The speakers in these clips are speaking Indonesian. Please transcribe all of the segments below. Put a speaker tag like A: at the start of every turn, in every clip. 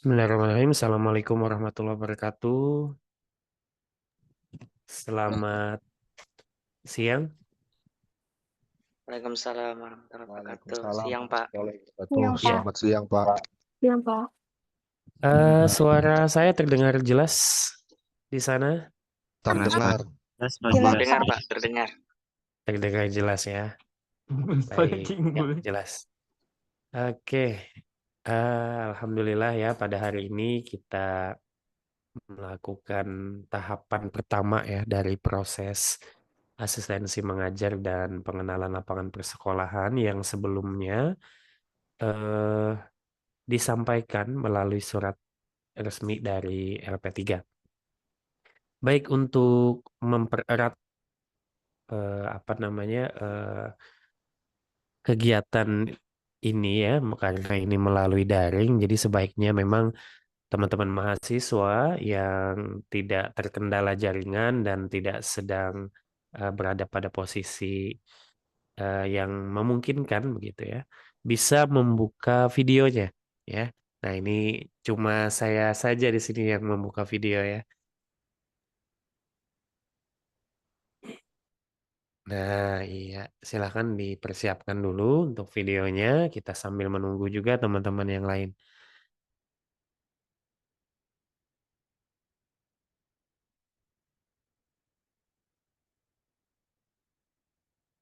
A: Bismillahirrahmanirrahim. Assalamualaikum warahmatullahi wabarakatuh. Selamat siang.
B: Waalaikumsalam warahmatullahi wabarakatuh.
C: Waalaikumsalam
B: Siang, Pak.
C: warahmatullahi wabarakatuh.
D: Siang, Pak.
C: Selamat siang, Pak.
D: Siang, Pak.
A: Suara saya terdengar jelas di sana?
C: Terdengar.
D: Jelas,
B: Terdengar,
D: Pak.
B: Pak. Terdengar.
A: Terdengar jelas ya. Baik, ya, jelas. Oke. Alhamdulillah ya, pada hari ini kita melakukan tahapan pertama ya dari proses asistensi mengajar dan pengenalan lapangan persekolahan yang sebelumnya eh, disampaikan melalui surat resmi dari LP3. Baik untuk mempererat kegiatan ini ya, karena ini melalui daring, jadi sebaiknya memang teman-teman mahasiswa yang tidak terkendala jaringan dan tidak sedang berada pada posisi yang memungkinkan begitu ya, bisa membuka videonya ya. Nah, ini cuma saya saja di sini yang membuka video ya. Nah, iya, silahkan dipersiapkan dulu untuk videonya. Kita sambil menunggu juga teman-teman yang lain.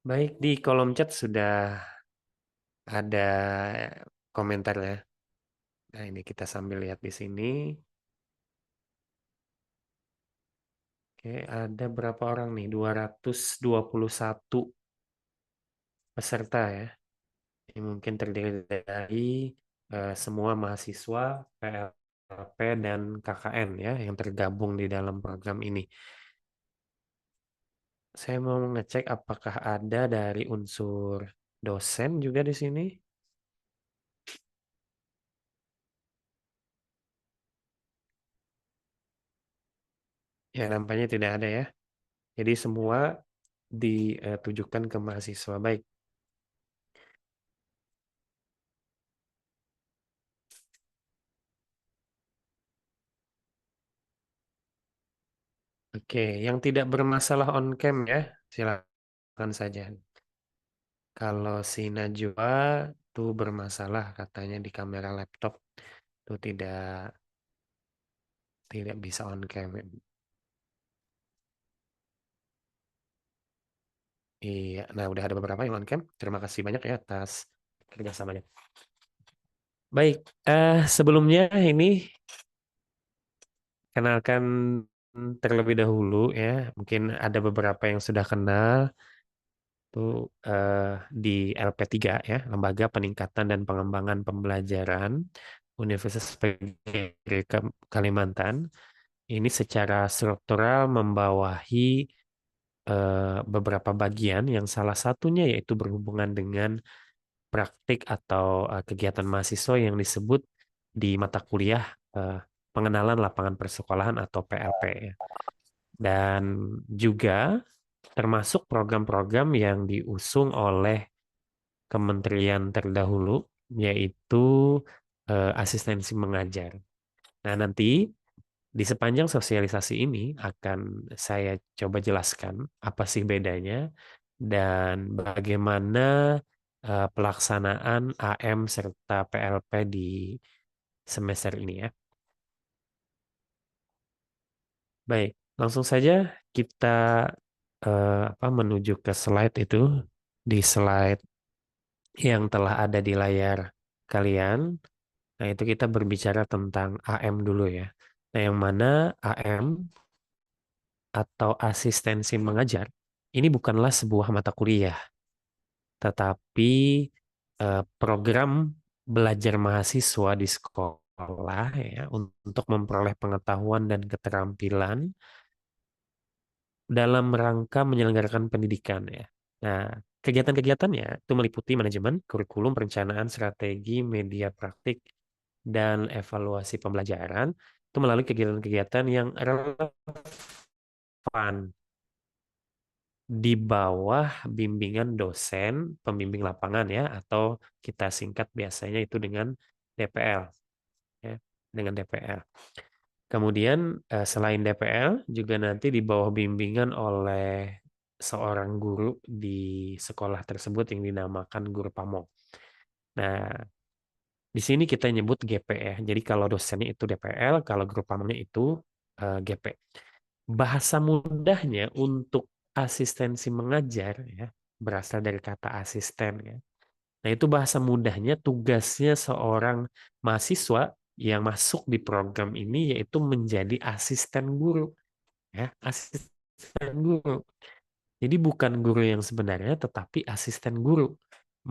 A: Baik, di kolom chat sudah ada komentar ya. Nah, ini kita sambil lihat di sini. Oke, ada berapa orang nih? 221 peserta ya. Ini mungkin terdiri dari semua mahasiswa PLP dan KKN ya yang tergabung di dalam program ini. Saya mau ngecek apakah ada dari unsur dosen juga di sini. Ya, nampaknya tidak ada ya. Jadi semua ditujukan ke mahasiswa. Baik. Oke, yang tidak bermasalah on cam ya, silakan saja. Kalau si Najwa tuh bermasalah katanya di kamera laptop tuh tidak bisa on cam. Iya, nah udah ada beberapa yang on cam. Terima kasih banyak ya atas kerjasamanya. Baik, sebelumnya ini kenalkan terlebih dahulu ya. Mungkin ada beberapa yang sudah kenal tuh di LP3 ya, Lembaga Peningkatan dan Pengembangan Pembelajaran Universitas PGRI Kalimantan. Ini secara struktural membawahi beberapa bagian yang salah satunya yaitu berhubungan dengan praktik atau kegiatan mahasiswa yang disebut di mata kuliah eh, pengenalan lapangan persekolahan atau PLP ya. Dan juga termasuk program-program yang diusung oleh kementerian terdahulu yaitu asistensi mengajar. Nah, nanti di sepanjang sosialisasi ini akan saya coba jelaskan apa sih bedanya dan bagaimana pelaksanaan AM serta PLP di semester ini ya. Baik, langsung saja kita menuju ke slide itu. Di slide yang telah ada di layar kalian. Nah, itu kita berbicara tentang AM dulu ya. Nah, yang mana AM atau asistensi mengajar ini bukanlah sebuah mata kuliah, tetapi program belajar mahasiswa di sekolah ya untuk memperoleh pengetahuan dan keterampilan dalam rangka menyelenggarakan pendidikan ya. Nah, kegiatan-kegiatannya itu meliputi manajemen, kurikulum, perencanaan, strategi, media praktik, dan evaluasi pembelajaran itu melalui kegiatan-kegiatan yang relevan di bawah bimbingan dosen, pembimbing lapangan ya, atau kita singkat biasanya itu dengan DPL. Ya. dengan DPL. Kemudian selain DPL juga nanti di bawah bimbingan oleh seorang guru di sekolah tersebut yang dinamakan guru pamong. Nah, di sini kita nyebut GP ya. Jadi kalau dosennya itu DPL, kalau guru pamongnya itu GP. Bahasa mudahnya untuk asistensi mengajar ya berasal dari kata asisten ya. Nah, itu bahasa mudahnya tugasnya seorang mahasiswa yang masuk di program ini yaitu menjadi asisten guru ya, asisten guru. Jadi bukan guru yang sebenarnya tetapi asisten guru,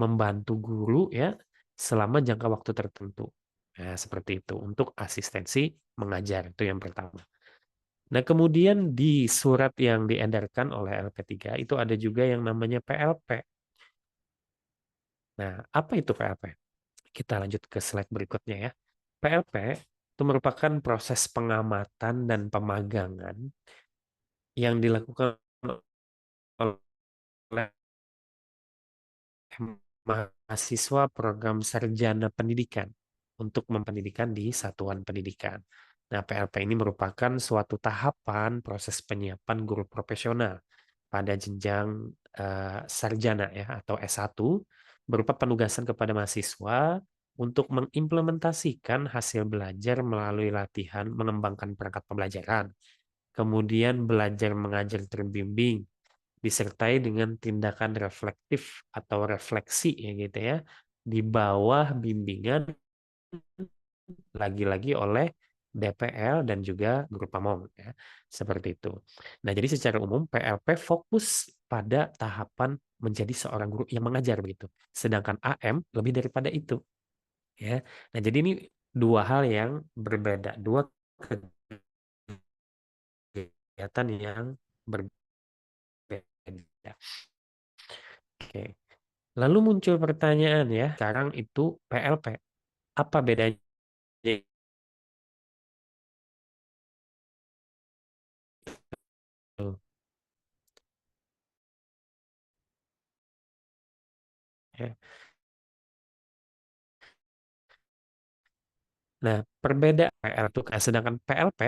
A: membantu guru ya selama jangka waktu tertentu. Nah, seperti itu untuk asistensi mengajar itu yang pertama. Nah, kemudian di surat yang diedarkan oleh LP3 itu ada juga yang namanya PLP. Nah, apa itu PLP? Kita lanjut ke slide berikutnya ya. PLP itu merupakan proses pengamatan dan pemagangan yang dilakukan oleh mahasiswa program sarjana pendidikan untuk mempendidikan di satuan pendidikan. Nah, PLP ini merupakan suatu tahapan proses penyiapan guru profesional pada jenjang sarjana ya atau S1 berupa penugasan kepada mahasiswa untuk mengimplementasikan hasil belajar melalui latihan mengembangkan perangkat pembelajaran, kemudian belajar mengajar terbimbing, disertai dengan tindakan reflektif atau refleksi ya gitu ya, di bawah bimbingan lagi-lagi oleh DPL dan juga guru pamong ya. Seperti itu. Nah, jadi secara umum PLP fokus pada tahapan menjadi seorang guru yang mengajar begitu. Sedangkan AM lebih daripada itu ya. Nah, jadi ini dua hal yang berbeda, dua kegiatan yang berbeda. Oke. Lalu muncul pertanyaan ya, sekarang itu PLP. Apa bedanya itu? Ya. Nah, perbedaan PL itu, sedangkan PLP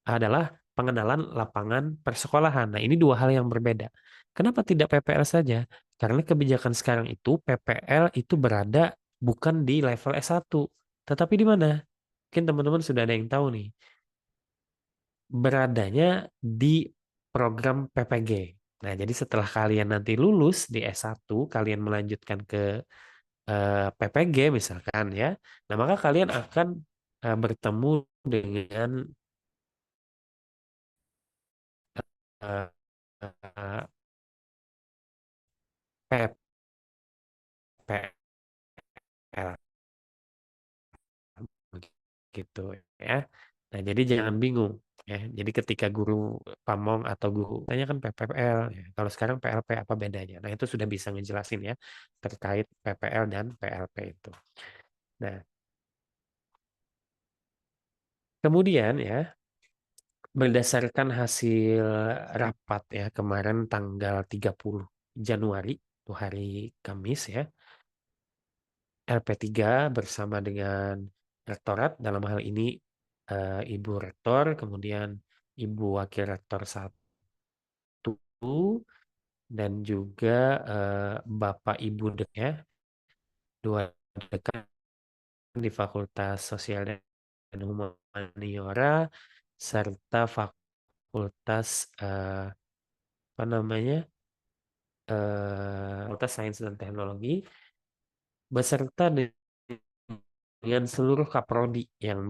A: adalah pengenalan lapangan persekolahan. Nah, ini dua hal yang berbeda. Kenapa tidak PPL saja? Karena kebijakan sekarang itu PPL itu berada bukan di level S1, tetapi di mana? Mungkin teman-teman sudah ada yang tahu nih. Beradanya di program PPG. Nah, jadi setelah kalian nanti lulus di S1, kalian melanjutkan ke PPG misalkan ya. Nah, maka kalian akan bertemu dengan eh, eh, PPL gitu ya. Nah, jadi jangan bingung ya. Jadi ketika guru pamong atau guru tanya kan PPL ya. Kalau sekarang PLP apa bedanya? Nah, itu sudah bisa ngejelasin ya terkait PPL dan PLP itu. Nah, kemudian ya berdasarkan hasil rapat ya kemarin tanggal 30 Januari itu hari Kamis ya, LP3 bersama dengan rektorat dalam hal ini Ibu Rektor, kemudian Ibu Wakil Rektor 1 dan juga Bapak Ibu ya, dua dekan di Fakultas Sosial dan Humaniora serta Fakultas apa namanya Fakultas Sains dan Teknologi beserta dengan seluruh kaprodi yang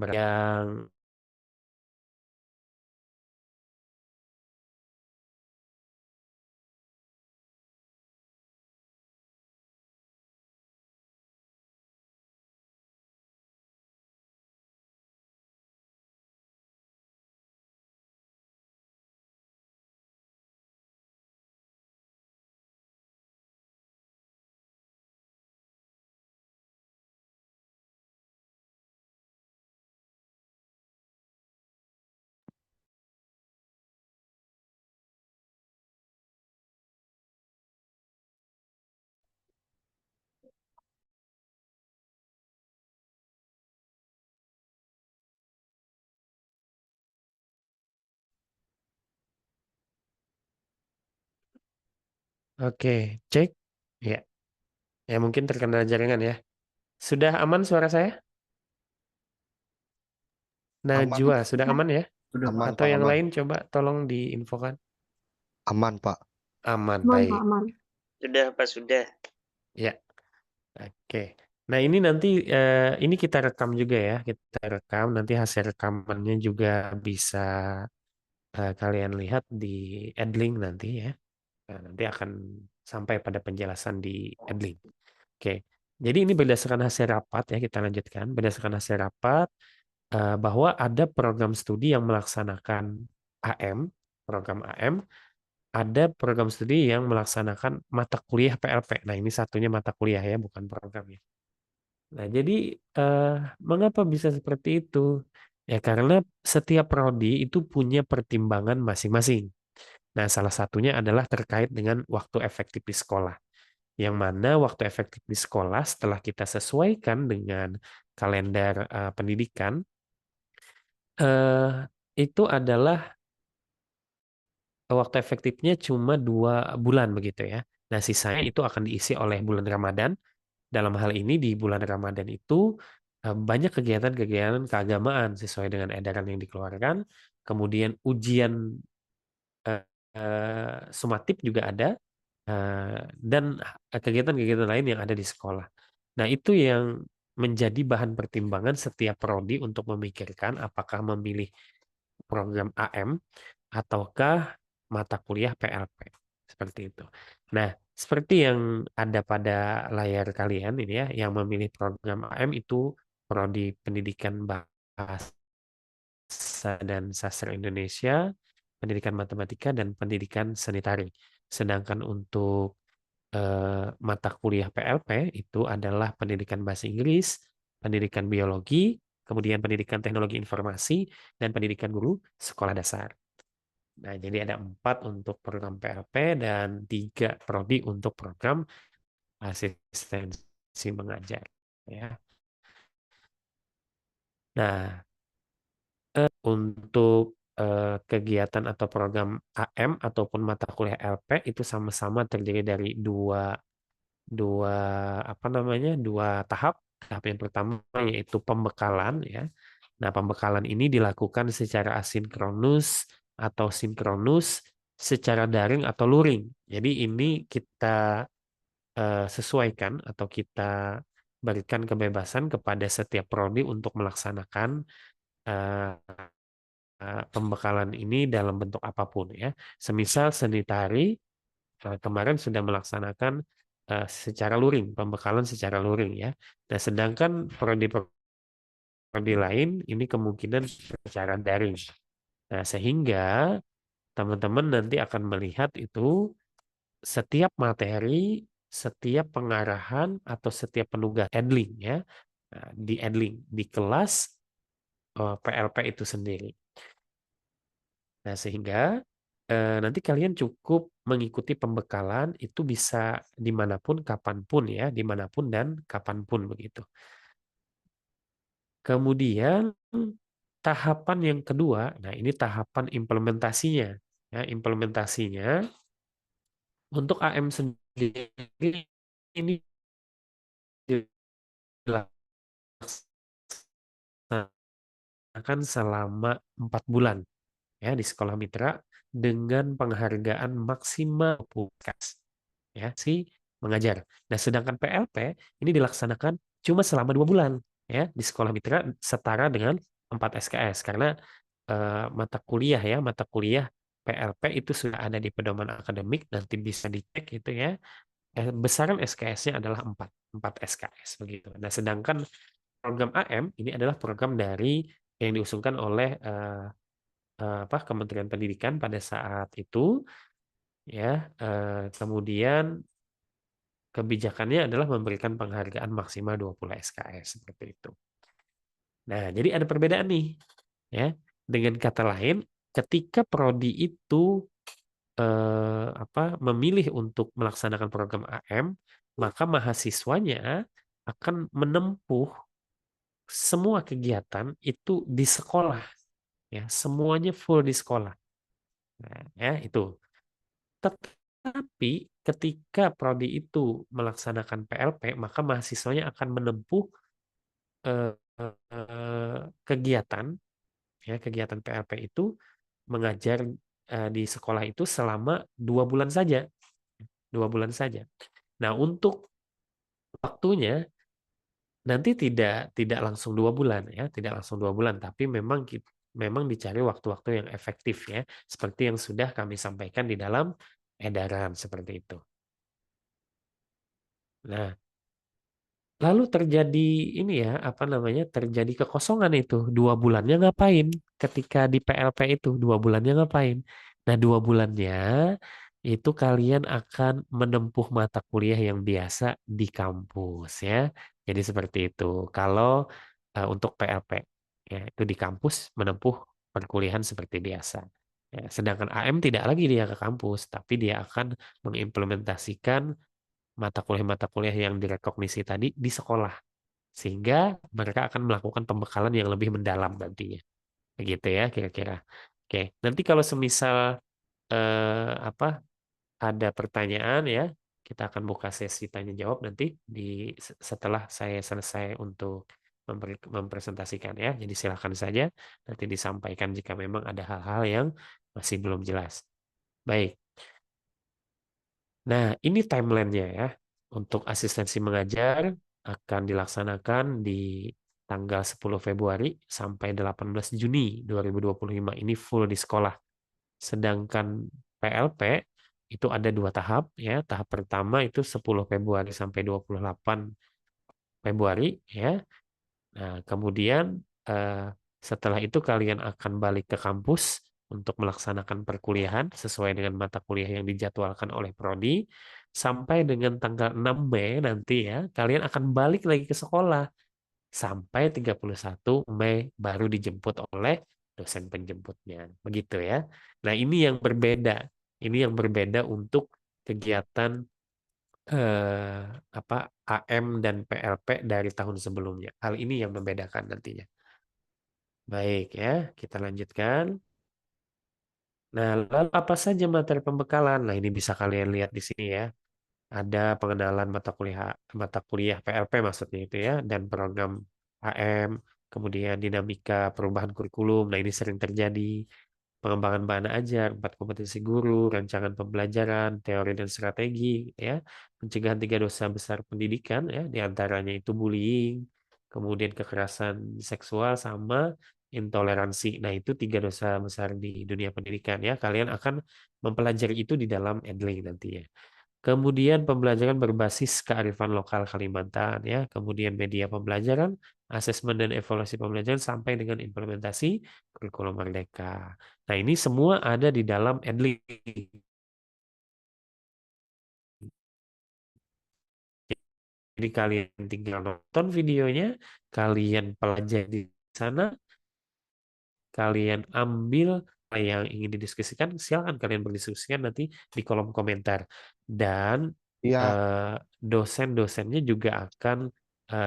A: Oke, cek. Ya, ya mungkin terkena jaringan ya. Sudah aman suara saya?
C: Aman,
A: Najwa, sudah aman ya?
D: Sudah, Pak.
C: aman
A: Atau
C: Pak,
A: yang
C: aman.
A: lain coba tolong diinfokan.
C: Aman Pak.
A: Aman,
E: Aman,
A: baik.
E: Pak, aman.
B: Sudah, Pak, sudah.
A: Ya, oke. Nah ini nanti ini kita rekam juga ya. Kita rekam, nanti hasil rekamannya juga bisa kalian lihat di Adlink nanti ya. Nah, nanti akan sampai pada penjelasan di Adlink. Oke. Jadi ini berdasarkan hasil rapat ya, kita lanjutkan. Berdasarkan hasil rapat, bahwa ada program studi yang melaksanakan AM, program AM, ada program studi yang melaksanakan mata kuliah PLP. Nah, ini satunya mata kuliah ya, bukan program ya. Nah, jadi mengapa bisa seperti itu? Ya, karena setiap prodi itu punya pertimbangan masing-masing. Nah, salah satunya adalah terkait dengan waktu efektif di sekolah. Yang mana waktu efektif di sekolah setelah kita sesuaikan dengan kalender pendidikan, eh, itu adalah waktu efektifnya cuma 2 bulan begitu ya. Nah, sisanya itu akan diisi oleh bulan Ramadan. Dalam hal ini di bulan Ramadan itu banyak kegiatan-kegiatan keagamaan sesuai dengan edaran yang dikeluarkan. Kemudian ujian sumatif juga ada dan kegiatan-kegiatan lain yang ada di sekolah. Nah, itu yang menjadi bahan pertimbangan setiap prodi untuk memikirkan apakah memilih program AM ataukah mata kuliah PLP. Seperti itu. Nah, seperti yang ada pada layar kalian ini ya, yang memilih program AM itu Prodi Pendidikan Bahasa dan Sastra Indonesia, Pendidikan Matematika, dan Pendidikan Seni Tari. Sedangkan untuk mata kuliah PLP itu adalah Pendidikan Bahasa Inggris, Pendidikan Biologi, kemudian Pendidikan Teknologi Informasi, dan Pendidikan Guru Sekolah Dasar. Nah, jadi ada 4 untuk program PLP dan 3 prodi untuk program asistensi mengajar. Ya. Nah, untuk kegiatan atau program AM ataupun mata kuliah LP itu sama-sama terdiri dari dua dua apa namanya 2 tahap. Tahap yang pertama yaitu pembekalan ya. Nah, pembekalan ini dilakukan secara asinkronus atau sinkronus, secara daring atau luring. Jadi ini kita sesuaikan atau kita berikan kebebasan kepada setiap prodi untuk melaksanakan pembekalan ini dalam bentuk apapun ya. Semisal seni tari kemarin sudah melaksanakan secara luring, pembekalan secara luring ya. Nah, sedangkan prodi lain ini kemungkinan secara daring. Nah, sehingga teman-teman nanti akan melihat itu setiap materi, setiap pengarahan atau setiap penugas Edling ya. Nah, di Edling di kelas PLP itu sendiri. Nah, sehingga nanti kalian cukup mengikuti pembekalan itu bisa dimanapun, kapanpun ya, dimanapun dan kapanpun begitu. Kemudian tahapan yang kedua, nah ini tahapan implementasinya. Ya, implementasinya untuk AM sendiri ini dilaksanakan selama 4 bulan ya di sekolah mitra dengan penghargaan maksimal PUKAS ya si mengajar. Nah, sedangkan PLP ini dilaksanakan cuma selama 2 bulan ya di sekolah mitra setara dengan 4 SKS karena mata kuliah PLP itu sudah ada di pedoman akademik, nanti bisa dicek itu ya. Besaran SKS-nya adalah 4 SKS begitu. Nah, sedangkan program AM ini adalah program dari yang diusungkan oleh Kementerian Pendidikan pada saat itu ya. Kemudian kebijakannya adalah memberikan penghargaan maksimal 20 SKS seperti itu. Nah, jadi ada perbedaan nih ya. Dengan kata lain, ketika prodi itu memilih untuk melaksanakan program AM, maka mahasiswanya akan menempuh semua kegiatan itu di sekolah ya, semuanya full di sekolah. Nah, ya itu. Tetapi ketika prodi itu melaksanakan PLP, maka mahasiswanya akan menempuh kegiatan, ya, kegiatan PLP itu mengajar di sekolah itu selama 2 bulan saja, 2 bulan saja. Nah, untuk waktunya nanti tidak langsung 2 bulan, ya, tidak langsung 2 bulan, tapi memang dicari waktu-waktu yang efektif, ya, seperti yang sudah kami sampaikan di dalam edaran seperti itu. Nah, lalu terjadi ini ya, apa namanya, terjadi kekosongan itu. 2 bulannya ngapain? Ketika di PLP itu, 2 bulannya ngapain? Nah, 2 bulannya itu kalian akan menempuh mata kuliah yang biasa di kampus, ya. Jadi seperti itu. Kalau untuk PLP, ya, itu di kampus menempuh perkuliahan seperti biasa. Ya, sedangkan AM tidak lagi dia ke kampus, tapi dia akan mengimplementasikan mata kuliah yang direkognisi tadi di sekolah, sehingga mereka akan melakukan pembekalan yang lebih mendalam nantinya, begitu ya kira-kira. Oke, nanti kalau semisal apa, ada pertanyaan, ya, kita akan buka sesi tanya jawab nanti setelah saya selesai untuk mempresentasikan, ya. Jadi silakan saja nanti disampaikan jika memang ada hal-hal yang masih belum jelas. Baik. Nah, ini timelinenya, ya. Untuk asistensi mengajar akan dilaksanakan di tanggal 10 Februari sampai 18 Juni 2025. Ini full di sekolah. Sedangkan PLP itu ada 2 tahap, ya. Tahap pertama itu 10 Februari sampai 28 Februari, ya. Nah, kemudian eh, setelah itu kalian akan balik ke kampus untuk melaksanakan perkuliahan sesuai dengan mata kuliah yang dijadwalkan oleh prodi, sampai dengan tanggal 6 Mei nanti, ya, kalian akan balik lagi ke sekolah sampai 31 Mei baru dijemput oleh dosen penjemputnya. Begitu, ya. Nah, ini yang berbeda. Ini yang berbeda untuk kegiatan eh, apa, AM dan PLP dari tahun sebelumnya. Hal ini yang membedakan nantinya. Baik, ya, kita lanjutkan. Nah, lalu apa saja materi pembekalan? Nah, ini bisa kalian lihat di sini, ya. Ada pengenalan mata kuliah PLP maksudnya itu, ya, dan program AM, kemudian dinamika perubahan kurikulum. Nah, ini sering terjadi. Pengembangan bahan ajar, 4 kompetensi guru, rancangan pembelajaran, teori dan strategi, ya, pencegahan 3 dosa besar pendidikan, ya, diantaranya itu bullying, kemudian kekerasan seksual sama intoleransi. Nah, itu 3 dosa besar di dunia pendidikan, ya. Kalian akan mempelajari itu di dalam Edling nantinya. Kemudian pembelajaran berbasis kearifan lokal Kalimantan, ya. Kemudian media pembelajaran, asesmen dan evaluasi pembelajaran sampai dengan implementasi kurikulum Merdeka. Nah, ini semua ada di dalam Edling. Jadi kalian tinggal nonton videonya, kalian pelajari di sana, kalian ambil apa yang ingin didiskusikan, silakan kalian berdiskusikan nanti di kolom komentar. Dan
C: Iya,
A: dosen-dosennya juga akan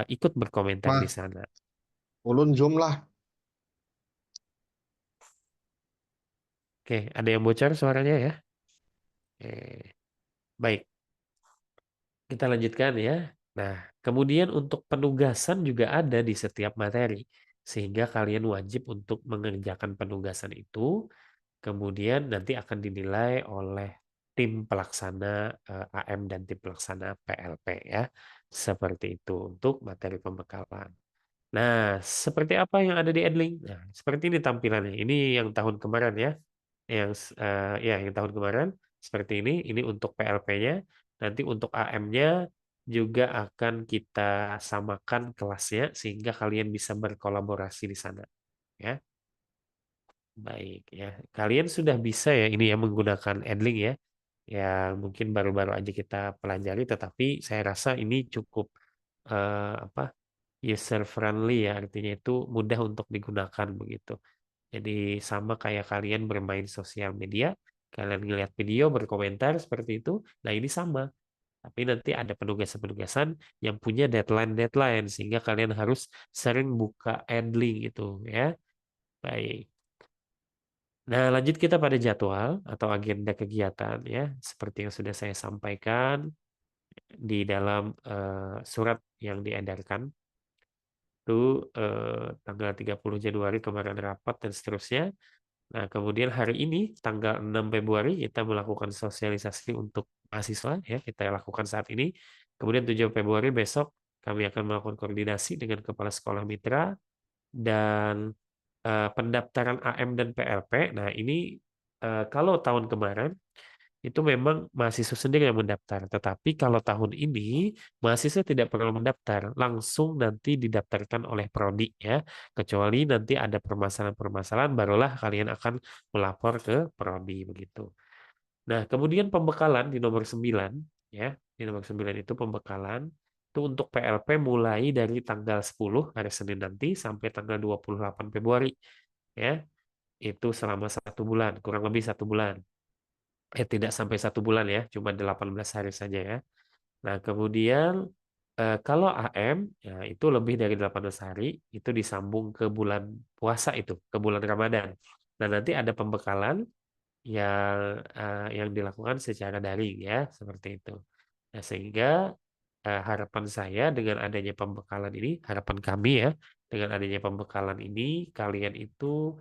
A: ikut berkomentar di
C: mah,
A: sana.
C: ulun zoom lah.
A: Oke, ada yang bocor suaranya, ya? Baik, kita lanjutkan, ya. Nah, kemudian untuk penugasan juga ada di setiap materi, sehingga kalian wajib untuk mengerjakan penugasan itu, kemudian nanti akan dinilai oleh tim pelaksana AM dan tim pelaksana PLP, ya. Seperti itu untuk materi pembekalan. Nah, seperti apa yang ada di Edling? Nah, seperti ini tampilannya. Ini yang tahun kemarin, ya. Yang tahun kemarin seperti ini. Ini untuk PLP-nya. Nanti untuk AM-nya juga akan kita samakan kelasnya sehingga kalian bisa berkolaborasi di sana, ya. Baik, ya. Kalian sudah bisa, ya, ini, ya, menggunakan Edling, ya. Ya, mungkin baru-baru aja kita pelajari, tetapi saya rasa ini cukup apa, user friendly, ya, artinya itu mudah untuk digunakan begitu. Jadi sama kayak kalian bermain sosial media, kalian ngeliat video, berkomentar seperti itu. Nah, ini sama. Tapi nanti ada penugasan-penugasan yang punya deadline-deadline sehingga kalian harus sering buka Edling itu, ya. Baik. Nah, lanjut kita pada jadwal atau agenda kegiatan ya, seperti yang sudah saya sampaikan di dalam surat yang diedarkan itu tanggal 30 Januari kemarin rapat dan seterusnya. Nah, kemudian hari ini tanggal 6 Februari kita melakukan sosialisasi untuk mahasiswa ya, kita lakukan saat ini. Kemudian 7 Februari besok kami akan melakukan koordinasi dengan kepala sekolah mitra dan pendaftaran AM dan PLP. Nah, ini kalau tahun kemarin itu memang mahasiswa sendiri yang mendaftar. Tetapi kalau tahun ini mahasiswa tidak perlu mendaftar, langsung nanti didaftarkan oleh prodi ya. Kecuali nanti ada permasalahan-permasalahan, barulah kalian akan melapor ke prodi begitu. Nah, kemudian pembekalan di nomor 9 ya. Di nomor 9 itu pembekalan itu untuk PLP mulai dari tanggal 10 hari Senin nanti sampai tanggal 28 Februari ya. Itu selama 1 bulan, kurang lebih 1 bulan. Tidak sampai 1 bulan ya, cuma 18 hari saja ya. Nah, kemudian kalau AM ya itu lebih dari 18 hari, itu disambung ke bulan puasa itu, ke bulan Ramadan. Nah, nanti ada pembekalan yang dilakukan secara daring ya, seperti itu. Nah, sehingga harapan saya dengan adanya pembekalan ini, harapan kami ya, dengan adanya pembekalan ini kalian itu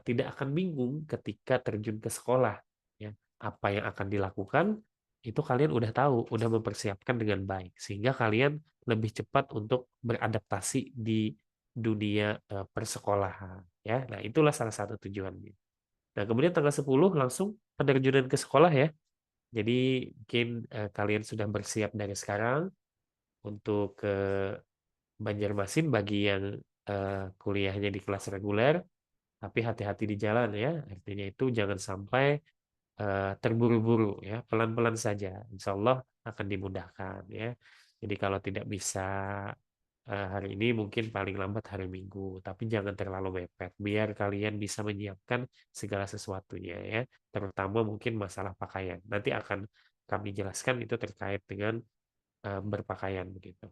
A: tidak akan bingung ketika terjun ke sekolah ya. Apa yang akan dilakukan itu kalian udah tahu, udah mempersiapkan dengan baik sehingga kalian lebih cepat untuk beradaptasi di dunia persekolahan ya. Nah, itulah salah satu tujuannya. Nah, kemudian tanggal 10 langsung penerjunan ke sekolah ya. Jadi mungkin kalian sudah bersiap dari sekarang untuk ke Banjarmasin bagi yang kuliahnya di kelas reguler. Tapi hati-hati di jalan ya. Artinya itu jangan sampai terburu-buru ya, pelan-pelan saja. Insya Allah akan dimudahkan ya. Jadi kalau tidak bisa hari ini mungkin paling lambat hari Minggu, tapi jangan terlalu mepet biar kalian bisa menyiapkan segala sesuatunya ya, terutama mungkin masalah pakaian. Nanti akan kami jelaskan itu terkait dengan berpakaian begitu.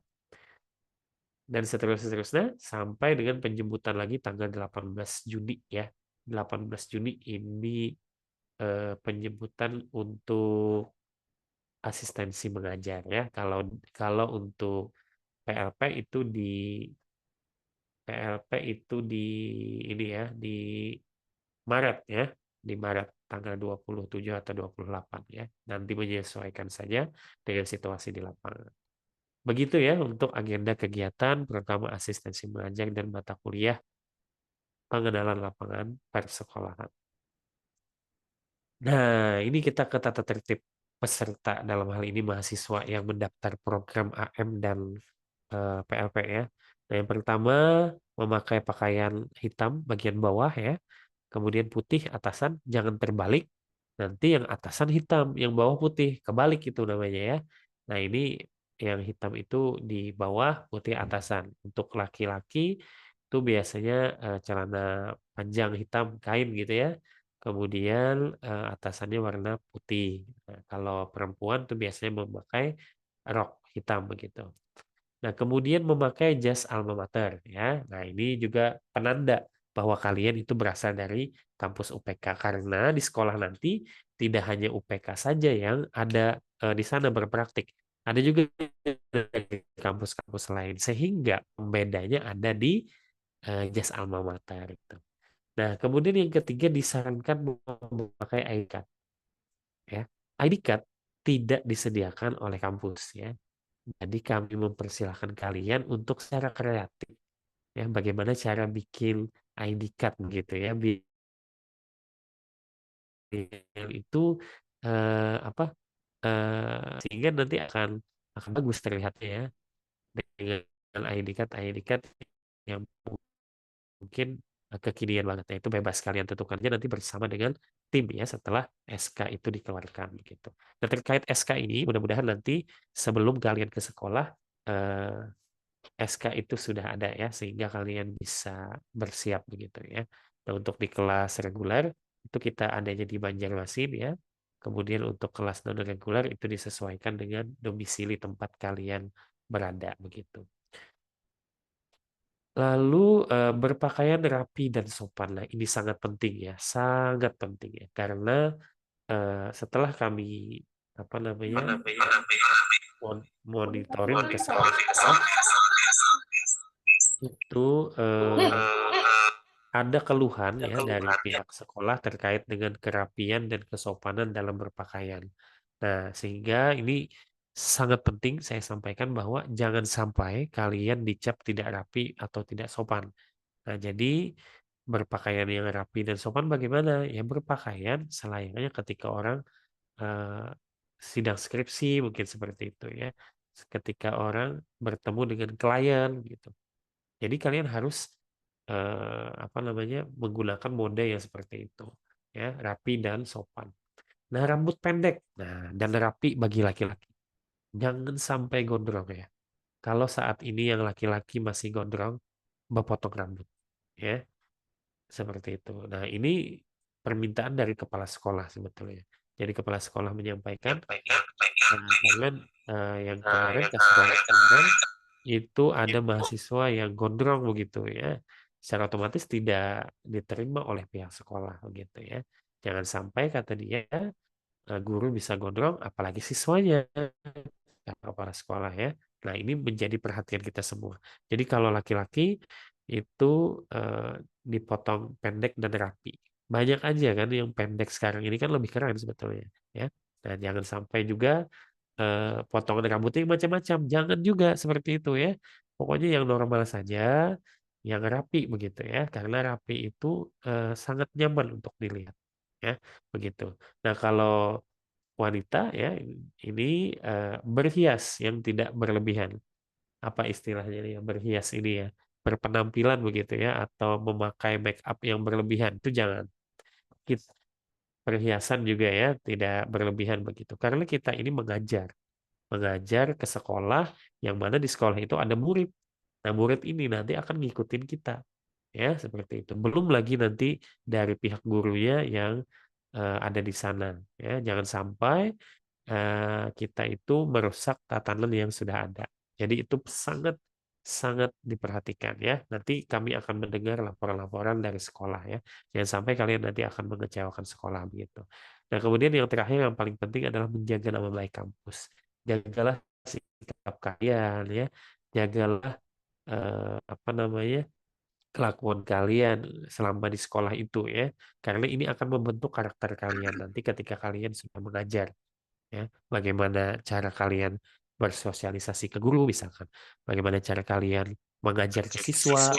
A: Dan seterusnya sampai dengan penjemputan lagi tanggal 18 Juni ya. 18 Juni ini penjemputan untuk asistensi mengajar ya. Kalau kalau untuk PLP itu di PLP itu di ini ya, di Maret ya, di Maret tanggal 27 atau 28 ya. Nanti menyesuaikan saja dengan situasi di lapangan. Begitu ya untuk agenda kegiatan, pertama asistensi mengajar dan mata kuliah pengenalan lapangan persekolahan. Nah, ini kita ke tata tertib peserta dalam hal ini mahasiswa yang mendaftar program AM dan PLP ya. Nah, yang pertama memakai pakaian hitam bagian bawah ya, kemudian putih atasan, jangan terbalik. Nanti yang atasan hitam, yang bawah putih, kebalik itu namanya ya. Nah, ini yang hitam itu di bawah, putih atasan. Untuk laki-laki itu biasanya celana panjang hitam kain gitu ya. Kemudian atasannya warna putih. Nah, kalau perempuan tuh biasanya memakai rok hitam begitu. Nah, kemudian memakai jas alma mater ya. Nah, ini juga penanda bahwa kalian itu berasal dari kampus UPK karena di sekolah nanti tidak hanya UPK saja yang ada di sana berpraktik. Ada juga dari kampus-kampus lain sehingga pembedanya ada di jas alma mater itu. Nah, kemudian yang ketiga disarankan memakai ID card ya. ID card tidak disediakan oleh kampus ya. Jadi kami mempersilahkan kalian untuk secara kreatif ya bagaimana cara bikin ID card gitu ya biar itu apa sehingga nanti akan bagus terlihatnya ya dengan ID card yang mungkin kekinian banget ya itu bebas kalian tentukannya nanti bersama dengan tim ya setelah SK itu dikeluarkan gitu. Nah, terkait SK ini mudah-mudahan nanti sebelum kalian ke sekolah eh, SK itu sudah ada ya sehingga kalian bisa bersiap begitu ya. Nah, untuk di kelas reguler itu kita adanya di Banjarmasin ya. Kemudian untuk kelas non reguler itu disesuaikan dengan domisili tempat kalian berada begitu. Lalu berpakaian rapi dan sopan. Nah, ini sangat penting ya, sangat penting ya, karena setelah kami apa namanya monitoring ke sekolah itu ada keluhan ya dari pihak sekolah terkait dengan kerapian dan kesopanan dalam berpakaian. Nah, sehingga ini sangat penting saya sampaikan bahwa jangan sampai kalian dicap tidak rapi atau tidak sopan. Nah, jadi berpakaian yang rapi dan sopan bagaimana? Ya berpakaian selayaknya ketika orang eh, sidang skripsi mungkin seperti itu ya. Ketika orang bertemu dengan klien gitu. Jadi kalian harus apa namanya menggunakan mode yang seperti itu ya, rapi dan sopan. Nah, rambut pendek. Nah, dan rapi bagi laki-laki. Jangan sampai gondrong ya. Kalau saat ini yang laki-laki masih gondrong, berpotong rambut ya. Seperti itu. Nah, ini permintaan dari kepala sekolah sebetulnya. Jadi kepala sekolah menyampaikan, kalian yang kemarin kasus kemarin itu ada mahasiswa yang gondrong begitu ya. Secara otomatis tidak diterima oleh pihak sekolah begitu ya. Jangan sampai kata dia guru bisa gondrong, apalagi siswanya, kata kepala sekolah ya. Nah, ini menjadi perhatian kita semua. Jadi kalau laki-laki itu dipotong pendek dan rapi. Banyak aja kan yang pendek sekarang ini kan lebih keren sebetulnya ya. Nah, jangan sampai juga potongan rambutnya yang macam-macam. Jangan juga seperti itu ya. Pokoknya yang normal saja, yang rapi begitu ya. Karena rapi itu sangat nyaman untuk dilihat ya, begitu. Nah, kalau wanita ya ini berhias yang tidak berlebihan. Apa istilahnya ini ya, berhias ini ya, berpenampilan begitu ya, atau memakai make up yang berlebihan itu jangan. Perhiasan juga ya tidak berlebihan begitu. Karena kita ini mengajar ke sekolah yang mana di sekolah itu ada murid. Nah, murid ini nanti akan ngikutin kita. Ya, seperti itu. Belum lagi nanti dari pihak gurunya yang ada di sana. Ya, jangan sampai kita itu merusak tatanan yang sudah ada. Jadi itu sangat sangat diperhatikan ya. Nanti kami akan mendengar laporan-laporan dari sekolah ya. Jangan sampai kalian nanti akan mengecewakan sekolah begitu. Nah, kemudian yang terakhir yang paling penting adalah menjaga nama baik kampus. Jagalah sikap kalian ya. Jagalah apa namanya? Kelakuan kalian selama di sekolah itu ya. Karena ini akan membentuk karakter kalian nanti ketika kalian sudah mengajar ya, bagaimana cara kalian bersosialisasi ke guru misalkan, bagaimana cara kalian mengajar ke siswa,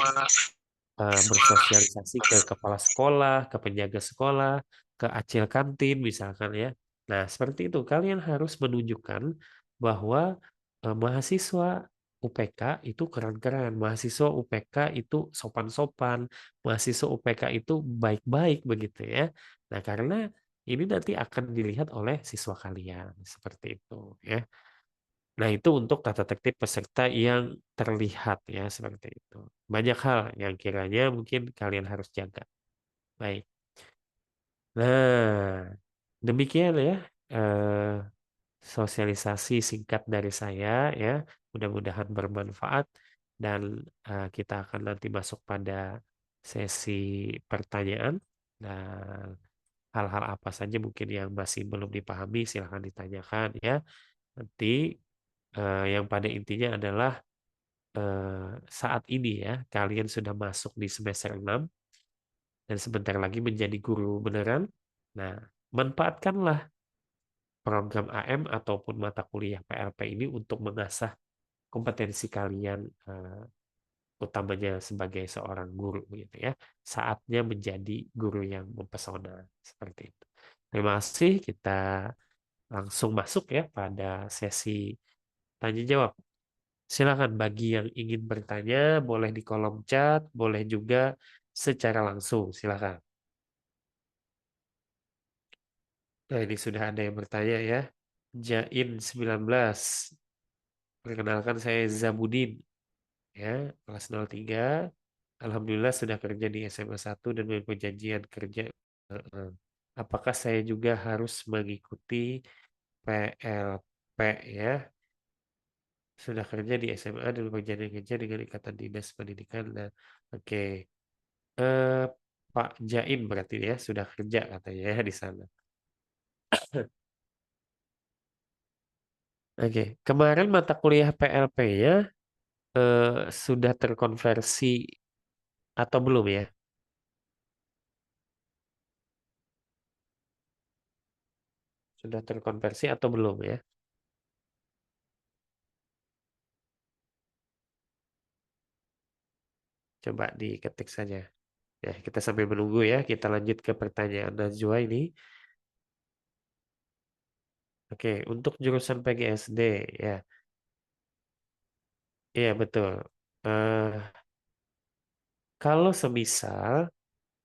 A: bersosialisasi ke kepala sekolah, ke penjaga sekolah, ke acil kantin misalkan ya. Nah, seperti itu kalian harus menunjukkan bahwa mahasiswa UPK itu keren-keren, mahasiswa UPK itu sopan-sopan, mahasiswa UPK itu baik-baik begitu ya. Nah, karena ini nanti akan dilihat oleh siswa kalian seperti itu ya. Nah, itu untuk tata tertib peserta yang terlihat ya seperti itu. Banyak hal yang kiranya mungkin kalian harus jaga. Baik. Nah, demikian ya eh, sosialisasi singkat dari saya ya. Mudah-mudahan bermanfaat dan kita akan nanti masuk pada sesi pertanyaan dan hal-hal apa saja mungkin yang masih belum dipahami silahkan ditanyakan ya. Nanti yang pada intinya adalah saat ini ya kalian sudah masuk di semester 6 dan sebentar lagi menjadi guru beneran. Nah, manfaatkanlah program AM ataupun mata kuliah PLP ini untuk mengasah kompetensi kalian utamanya sebagai seorang guru gitu ya. Saatnya menjadi guru yang mempesona seperti itu. Terima kasih, kita langsung masuk ya pada sesi tanya jawab. Silakan bagi yang ingin bertanya, boleh di kolom chat, boleh juga secara langsung. Silakan. Nah, ini sudah ada yang bertanya ya. Jain 19. Perkenalkan saya Zabudin ya, kelas 03. Alhamdulillah sudah kerja di SMA 1 dan memiliki perjanjian kerja. Heeh. Apakah saya juga harus mengikuti PLP ya? Sudah kerja di SMA dan berjanji kerja dengan Ikatan Dinas Pendidikan. Nah, oke. Eh, Pak Jain berarti ya sudah kerja katanya ya di sana. Oke, kemarin mata kuliah PLP-nya sudah terkonversi atau belum ya? Sudah terkonversi atau belum ya? Coba diketik saja. Ya, kita sambil menunggu ya. Kita lanjut ke pertanyaan Najwa ini. Oke, untuk jurusan PGSD ya. Iya, betul. Eh, Kalau semisal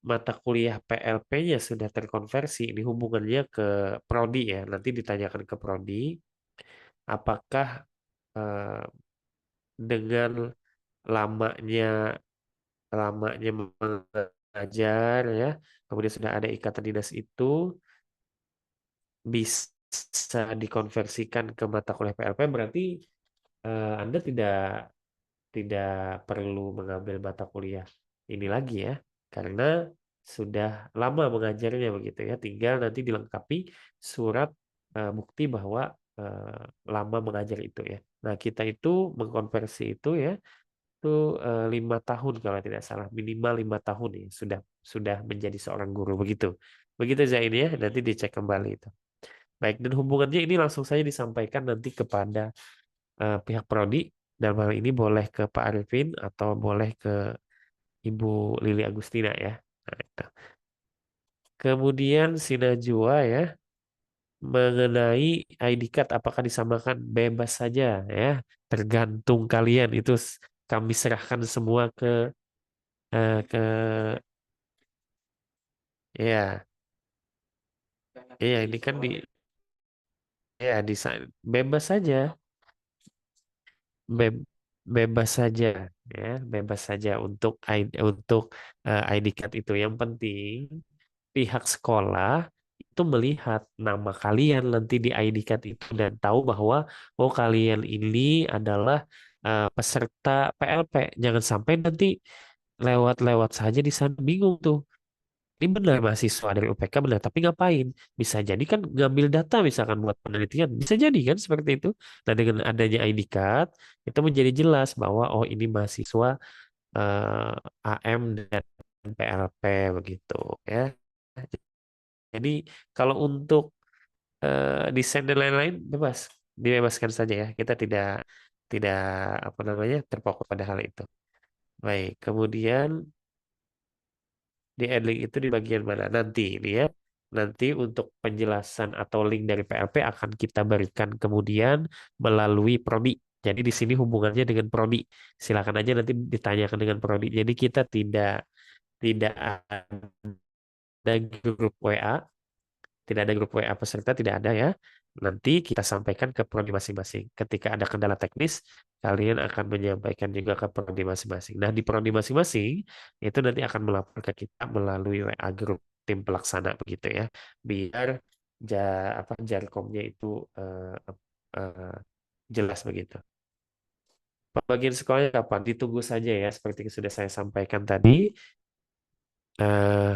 A: mata kuliah PLP-nya sudah terkonversi, ini hubungannya ke prodi ya. Nanti ditanyakan ke prodi, apakah eh, dengan lamanya lamanya mengajar ya, kemudian sudah ada ikatan dinas itu bisa dikonversikan ke mata kuliah PLP, berarti Anda tidak perlu mengambil mata kuliah ini lagi ya, karena sudah lama mengajarnya begitu ya. Tinggal nanti dilengkapi surat bukti bahwa eh, lama mengajar itu ya. Nah, kita itu mengkonversi itu ya, itu 5 tahun kalau tidak salah, minimal 5 tahun ya sudah menjadi seorang guru begitu. Begitu Zain ya, nanti dicek kembali itu. Baik, dan hubungannya ini langsung saja disampaikan nanti kepada pihak prodi. Dalam hal ini boleh ke Pak Arifin atau boleh ke Ibu Lili Agustina ya. Nah, itu. Kemudian si Najwa ya, mengenai ID card apakah disamakan, bebas saja ya, tergantung kalian itu, kami serahkan semua ke ya, ini kan ya bebas saja. Be- Bebas saja ya, bebas saja untuk ID card itu. Yang penting pihak sekolah itu melihat nama kalian nanti di ID card itu dan tahu bahwa oh kalian ini adalah peserta PLP. Jangan sampai nanti lewat-lewat saja di sana bingung tuh. Ini benar mahasiswa dari UPK benar, tapi ngapain? Bisa jadi kan ngambil data misalkan buat penelitian. Bisa jadi kan seperti itu. Nah, dengan adanya ID card, itu menjadi jelas bahwa oh ini mahasiswa AM dan PLP begitu ya. Jadi kalau untuk desain dan lain-lain bebas, dibebaskan saja ya. Kita tidak tidak apa namanya terpaku pada hal itu. Baik, kemudian di link itu di bagian mana nanti ini ya. Nanti untuk penjelasan atau link dari PLP akan kita berikan kemudian melalui prodi. Jadi di sini hubungannya dengan prodi. Silakan aja nanti ditanyakan dengan prodi. Jadi kita tidak ada grup WA, tidak ada grup WA peserta, tidak ada ya. Nanti kita sampaikan ke prodi masing-masing. Ketika ada kendala teknis, kalian akan menyampaikan juga ke prodi masing-masing. Nah, di prodi masing-masing itu nanti akan melapor ke kita melalui WA grup tim pelaksana begitu ya. Biar jarkomnya itu eh, eh, jelas begitu. Pembagian sekolahnya kapan? Ditunggu saja ya, seperti yang sudah saya sampaikan tadi. Eh,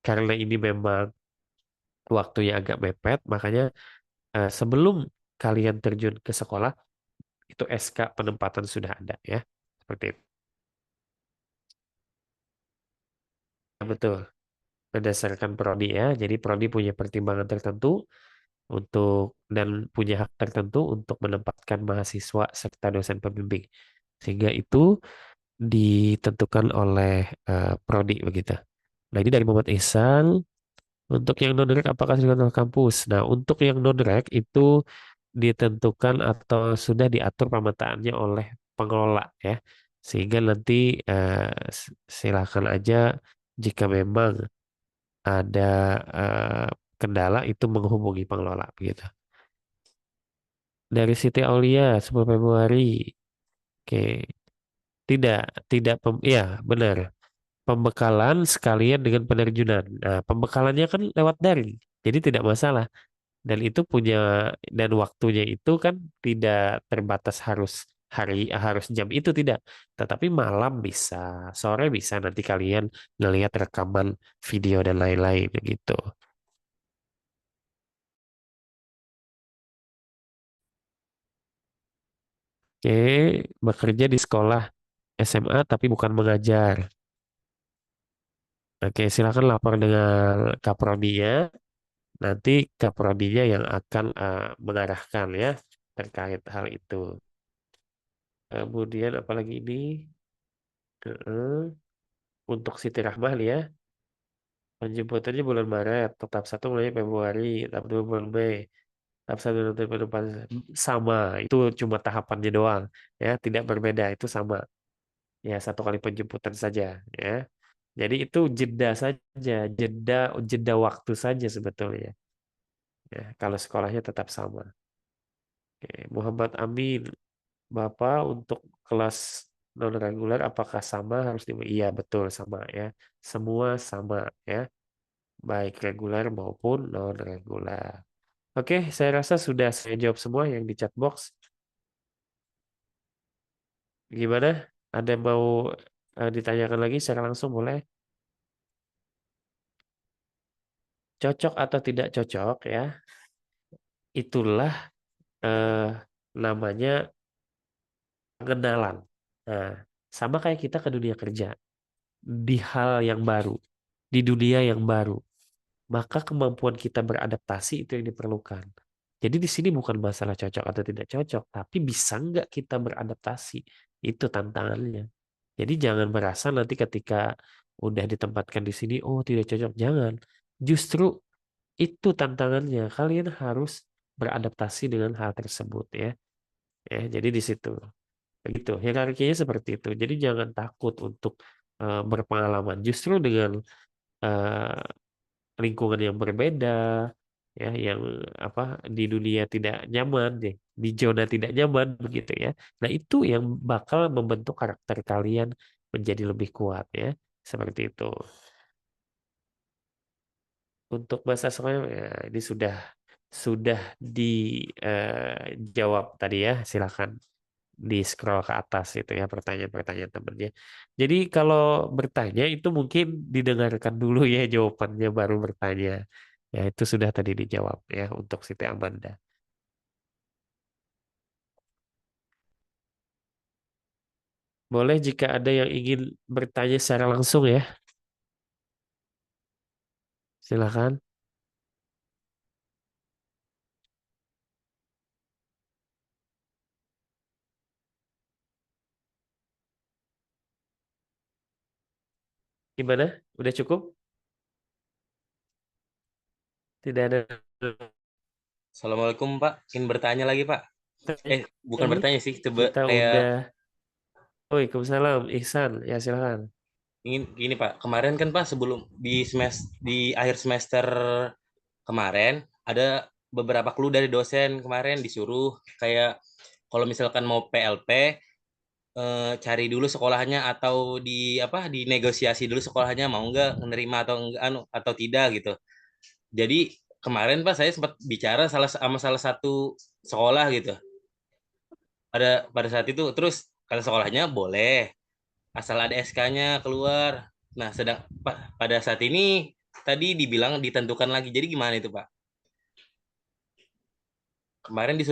A: karena ini memang waktunya agak mepet, makanya sebelum kalian terjun ke sekolah, itu SK penempatan sudah ada ya. Seperti itu. Betul. Berdasarkan prodi ya. Jadi prodi punya pertimbangan tertentu dan punya hak tertentu untuk menempatkan mahasiswa serta dosen pembimbing. Sehingga itu ditentukan oleh prodi begitu. Nah, ini dari Muhammad Ihsan. Untuk yang non-rek apakah sudah di kampus? Nah, untuk yang non-rek itu ditentukan atau sudah diatur pemetaannya oleh pengelola ya. Sehingga nanti silakan aja jika memang ada eh, kendala itu menghubungi pengelola begitu. Dari Siti Aulia 10 Februari. Oke, tidak tidak ya benar. Pembekalan sekalian dengan penerjunan. Nah, pembekalannya kan lewat daring. Jadi tidak masalah. Dan itu punya dan waktunya itu kan tidak terbatas harus harus jam itu tidak, tetapi malam bisa, sore bisa nanti kalian ngelihat rekaman video dan lain-lain gitu. Oke, bekerja di sekolah SMA tapi bukan mengajar. Oke, silakan lapor dengan kaprodinya. Nanti kaprodinya yang akan mengarahkan ya terkait hal itu. Kemudian apalagi ini? Heeh. Untuk Siti Rahmah nih ya, penjemputannya bulan Maret, tahap satu mulai Februari, tahap dua bulan Mei, tahap satu nanti penumpang sama, itu cuma tahapannya doang, ya, tidak berbeda, itu sama, ya satu kali penjemputan saja, ya. Jadi itu jeda saja, jeda jeda waktu saja sebetulnya, ya. Kalau sekolahnya tetap sama. Oke, Muhammad Amin, Bapak untuk kelas non reguler apakah sama harus iya betul sama ya, semua sama ya. Baik reguler maupun non-reguler. Oke, saya rasa sudah saya jawab semua yang di chat box. Gimana? Ada yang mau ditanyakan lagi secara langsung boleh? Cocok atau tidak cocok ya? Itulah eh, namanya pengenalan. Nah, sama kayak kita ke dunia kerja, di hal yang baru, di dunia yang baru. Maka kemampuan kita beradaptasi itu yang diperlukan. Jadi di sini bukan masalah cocok atau tidak cocok, tapi bisa nggak kita beradaptasi. Itu tantangannya. Jadi jangan merasa nanti ketika udah ditempatkan di sini, oh tidak cocok. Jangan. Justru itu tantangannya. Kalian harus beradaptasi dengan hal tersebut ya. Ya, jadi di situ. Begitu. Hierarkinya seperti itu. Jadi jangan takut untuk berpengalaman. Justru dengan eh, lingkungan yang berbeda ya yang apa di dunia tidak nyaman deh di zona tidak nyaman begitu ya, nah itu yang bakal membentuk karakter kalian menjadi lebih kuat ya seperti itu. Untuk bahasa sekolah ya, ini sudah dijawab tadi ya, silakan di scroll ke atas itu ya pertanyaan-pertanyaan temennya. Jadi kalau bertanya itu mungkin didengarkan dulu ya jawabannya baru bertanya. Ya itu sudah tadi dijawab ya untuk Siti Amanda. Boleh jika ada yang ingin bertanya secara langsung ya, silakan. Gimana? Udah cukup? Tidak ada
D: Assalamualaikum Pak, ingin bertanya lagi Pak.
A: pertanyaan
D: Bukan
A: lagi?
D: bertanya sih, coba
A: Kita
D: kayak
A: udah. Waalaikumsalam, Ihsan. Ya silakan.
D: ingin gini Pak. Kemarin kan Pak sebelum di akhir semester kemarin ada beberapa clue dari dosen kemarin disuruh kayak kalau misalkan mau PLP cari dulu sekolahnya atau di apa dinegosiasi dulu sekolahnya mau nggak menerima atau enggak atau tidak gitu. Jadi kemarin Pak saya sempat bicara sama salah satu sekolah gitu. Pada saat itu terus kata sekolahnya boleh asal ada SK-nya keluar. Nah, pada saat ini tadi dibilang ditentukan lagi. Jadi gimana itu, Pak? Kemarin
A: Oke.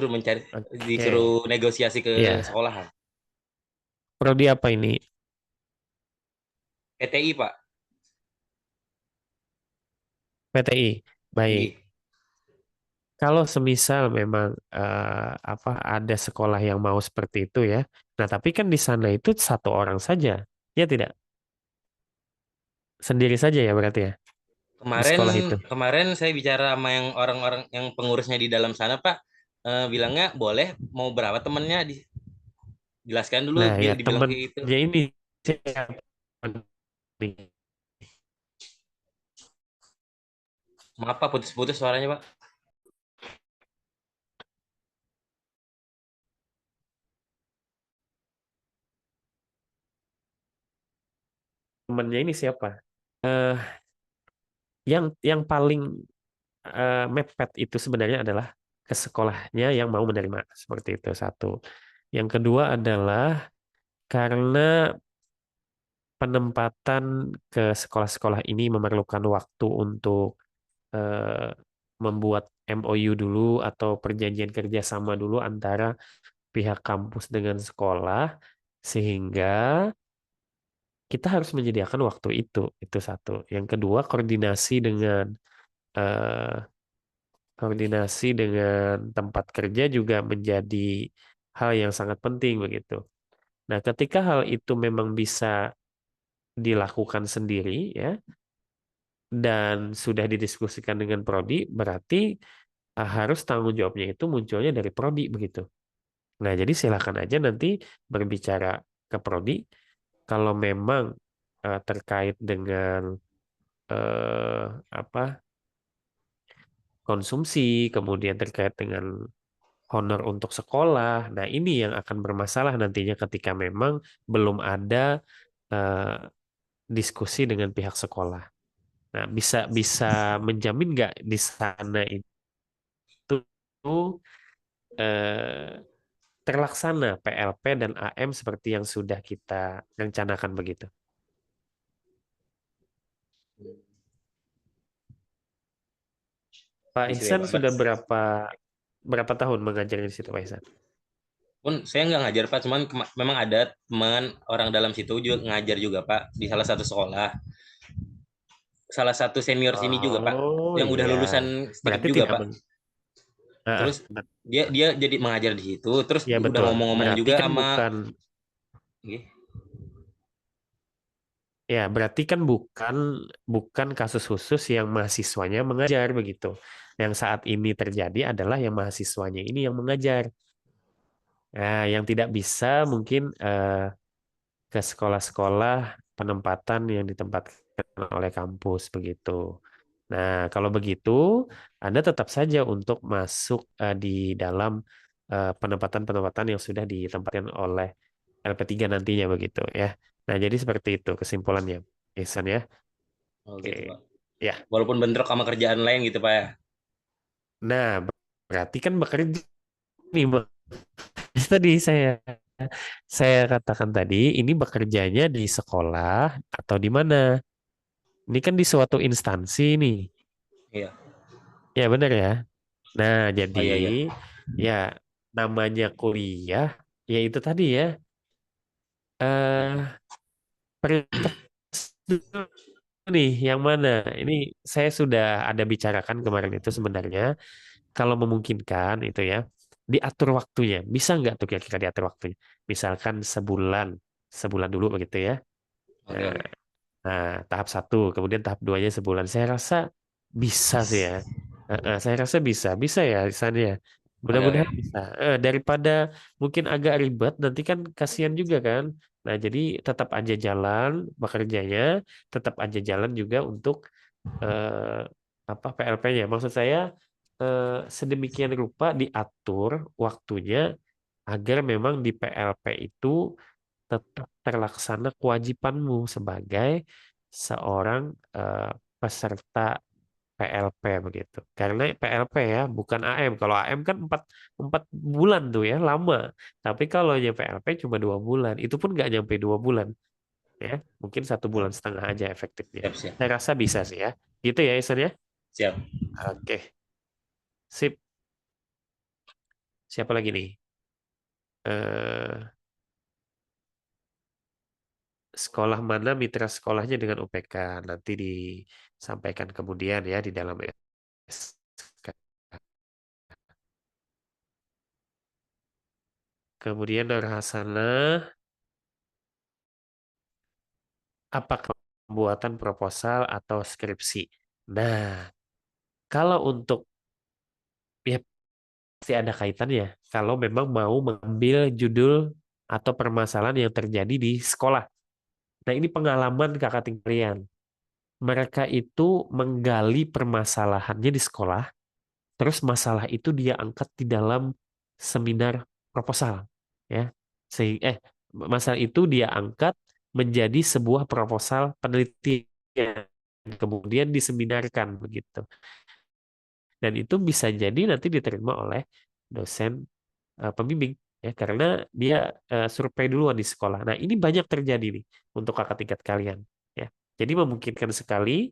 D: disuruh negosiasi ke
A: Ya,
D: sekolahan.
A: prodi apa ini?
D: PTI, Pak.
A: PTI. Baik.
D: Iya.
A: Kalau semisal memang apa ada sekolah yang mau seperti itu ya. Nah, tapi kan di sana itu satu orang saja. Ya tidak? Sendiri saja ya berarti ya di
D: Kemarin
A: sekolah itu.
D: kemarin saya bicara sama yang orang-orang yang pengurusnya di dalam sana, Pak. Bilangnya boleh mau berapa temennya dijelaskan dulu
A: Nah, ya
D: dibilang kayak gitu.
A: temennya ini siapa nih?
D: Maaf Pak, putus-putus suaranya, Pak.
A: Temennya ini siapa? Eh, yang paling mepet itu sebenarnya adalah ke sekolahnya yang mau menerima, seperti itu satu. Yang kedua adalah karena penempatan ke sekolah-sekolah ini memerlukan waktu untuk eh, membuat MOU dulu atau perjanjian kerjasama dulu antara pihak kampus dengan sekolah, sehingga kita harus menyediakan waktu itu satu. Yang kedua, eh, koordinasi dengan tempat kerja juga menjadi hal yang sangat penting begitu. Nah, ketika hal itu memang bisa dilakukan sendiri ya dan sudah didiskusikan dengan prodi, berarti harus tanggung jawabnya itu munculnya dari prodi begitu. Nah, jadi silakan aja nanti berbicara ke prodi kalau memang terkait dengan eh, apa konsumsi, kemudian terkait dengan honor untuk sekolah. Nah, ini yang akan bermasalah nantinya ketika memang belum ada eh, diskusi dengan pihak sekolah. Nah, bisa bisa menjamin nggak di sana itu eh, terlaksana PLP dan AM seperti yang sudah kita rencanakan begitu? Pak
D: Di situ ya
A: Ihsan
D: Pak.
A: sudah berapa tahun mengajar di situ, Pak Ihsan?
D: Pun saya nggak ngajar Pak, cuman memang ada teman orang dalam situ juga ngajar juga Pak di salah satu sekolah. Salah satu senior sini juga Pak,
A: Oh
D: yang udah
A: iya,
D: lulusan STIP
A: berarti
D: juga
A: tidak
D: Pak. Terus dia jadi mengajar di situ, terus
A: ya
D: udah
A: betul.
D: ngomong-ngomong
A: Berarti
D: juga
A: kan
D: sama
A: bukan
D: Nggih.
A: ya berarti kan bukan bukan kasus khusus yang mahasiswanya mengajar begitu. Yang saat ini terjadi adalah yang mahasiswanya ini yang mengajar. Nah, yang tidak bisa mungkin ke sekolah-sekolah penempatan yang ditempatkan oleh kampus begitu. Nah, kalau begitu, Anda tetap saja untuk masuk di dalam penempatan-penempatan yang sudah ditempatkan oleh LP3 nantinya begitu ya. Nah, jadi seperti itu kesimpulannya, Ihsan ya.
D: Oh
A: Oke.
D: gitu Pak.
A: Ya.
D: Walaupun bentrok sama kerjaan lain gitu Pak ya.
A: Nah, berarti kan bekerja nih, Bang. Tadi saya katakan tadi ini bekerjanya di sekolah atau di mana? Ini kan di suatu instansi nih.
D: Iya.
A: Ya benar ya. Nah,
D: Oh
A: jadi
D: iya iya.
A: ya namanya kuliah, ya itu tadi ya. eh Prioritas dulu nih, yang mana? Ini saya sudah ada bicarakan kemarin itu sebenarnya. Kalau memungkinkan itu ya, diatur waktunya. Bisa nggak tuh kira-kira diatur waktunya? Misalkan sebulan dulu begitu ya.
D: Oke
A: Nah,
D: oke.
A: Nah, tahap satu, kemudian tahap duanya sebulan. Saya rasa bisa sih ya. Saya rasa bisa ya di sana ya.
D: Oke oke.
A: Mudah-mudahan bisa. Daripada mungkin agak ribet, nanti kan kasihan juga kan. Nah, jadi tetap aja jalan bekerjanya, tetap aja jalan juga untuk eh, apa PLP-nya. Maksud saya sedemikian rupa diatur waktunya agar memang di PLP itu tetap terlaksana kewajibanmu sebagai seorang eh, peserta PLP begitu. Karena PLP ya, bukan AM. Kalau AM kan empat bulan tuh ya, lama. Tapi kalau yang PLP cuma 2 bulan, itu pun nggak nyampe 2 bulan ya. Mungkin 1,5 bulan aja efektifnya.
D: Siap siap.
A: Saya rasa bisa sih ya. Gitu ya, Isan ya.
D: Siap.
A: Oke, sip. Siapa lagi nih? Eh, Sekolah mana mitra sekolahnya dengan UPK nanti disampaikan kemudian ya di dalam SK. Kemudian Nur Hasanah, apakah pembuatan proposal atau skripsi? Nah, kalau untuk ya pasti ada kaitannya. Kalau memang mau mengambil judul atau permasalahan yang terjadi di sekolah. Nah, ini pengalaman kakak tingkat kalian. Mereka itu menggali permasalahannya di sekolah. Terus masalah itu dia angkat di dalam seminar proposal, ya. Sehingga masalah itu dia angkat menjadi sebuah proposal penelitian, kemudian diseminarkan begitu. Dan itu bisa jadi nanti diterima oleh dosen pembimbing ya karena dia survei duluan di sekolah. Nah, ini banyak terjadi nih untuk kakak tingkat kalian ya. Jadi memungkinkan sekali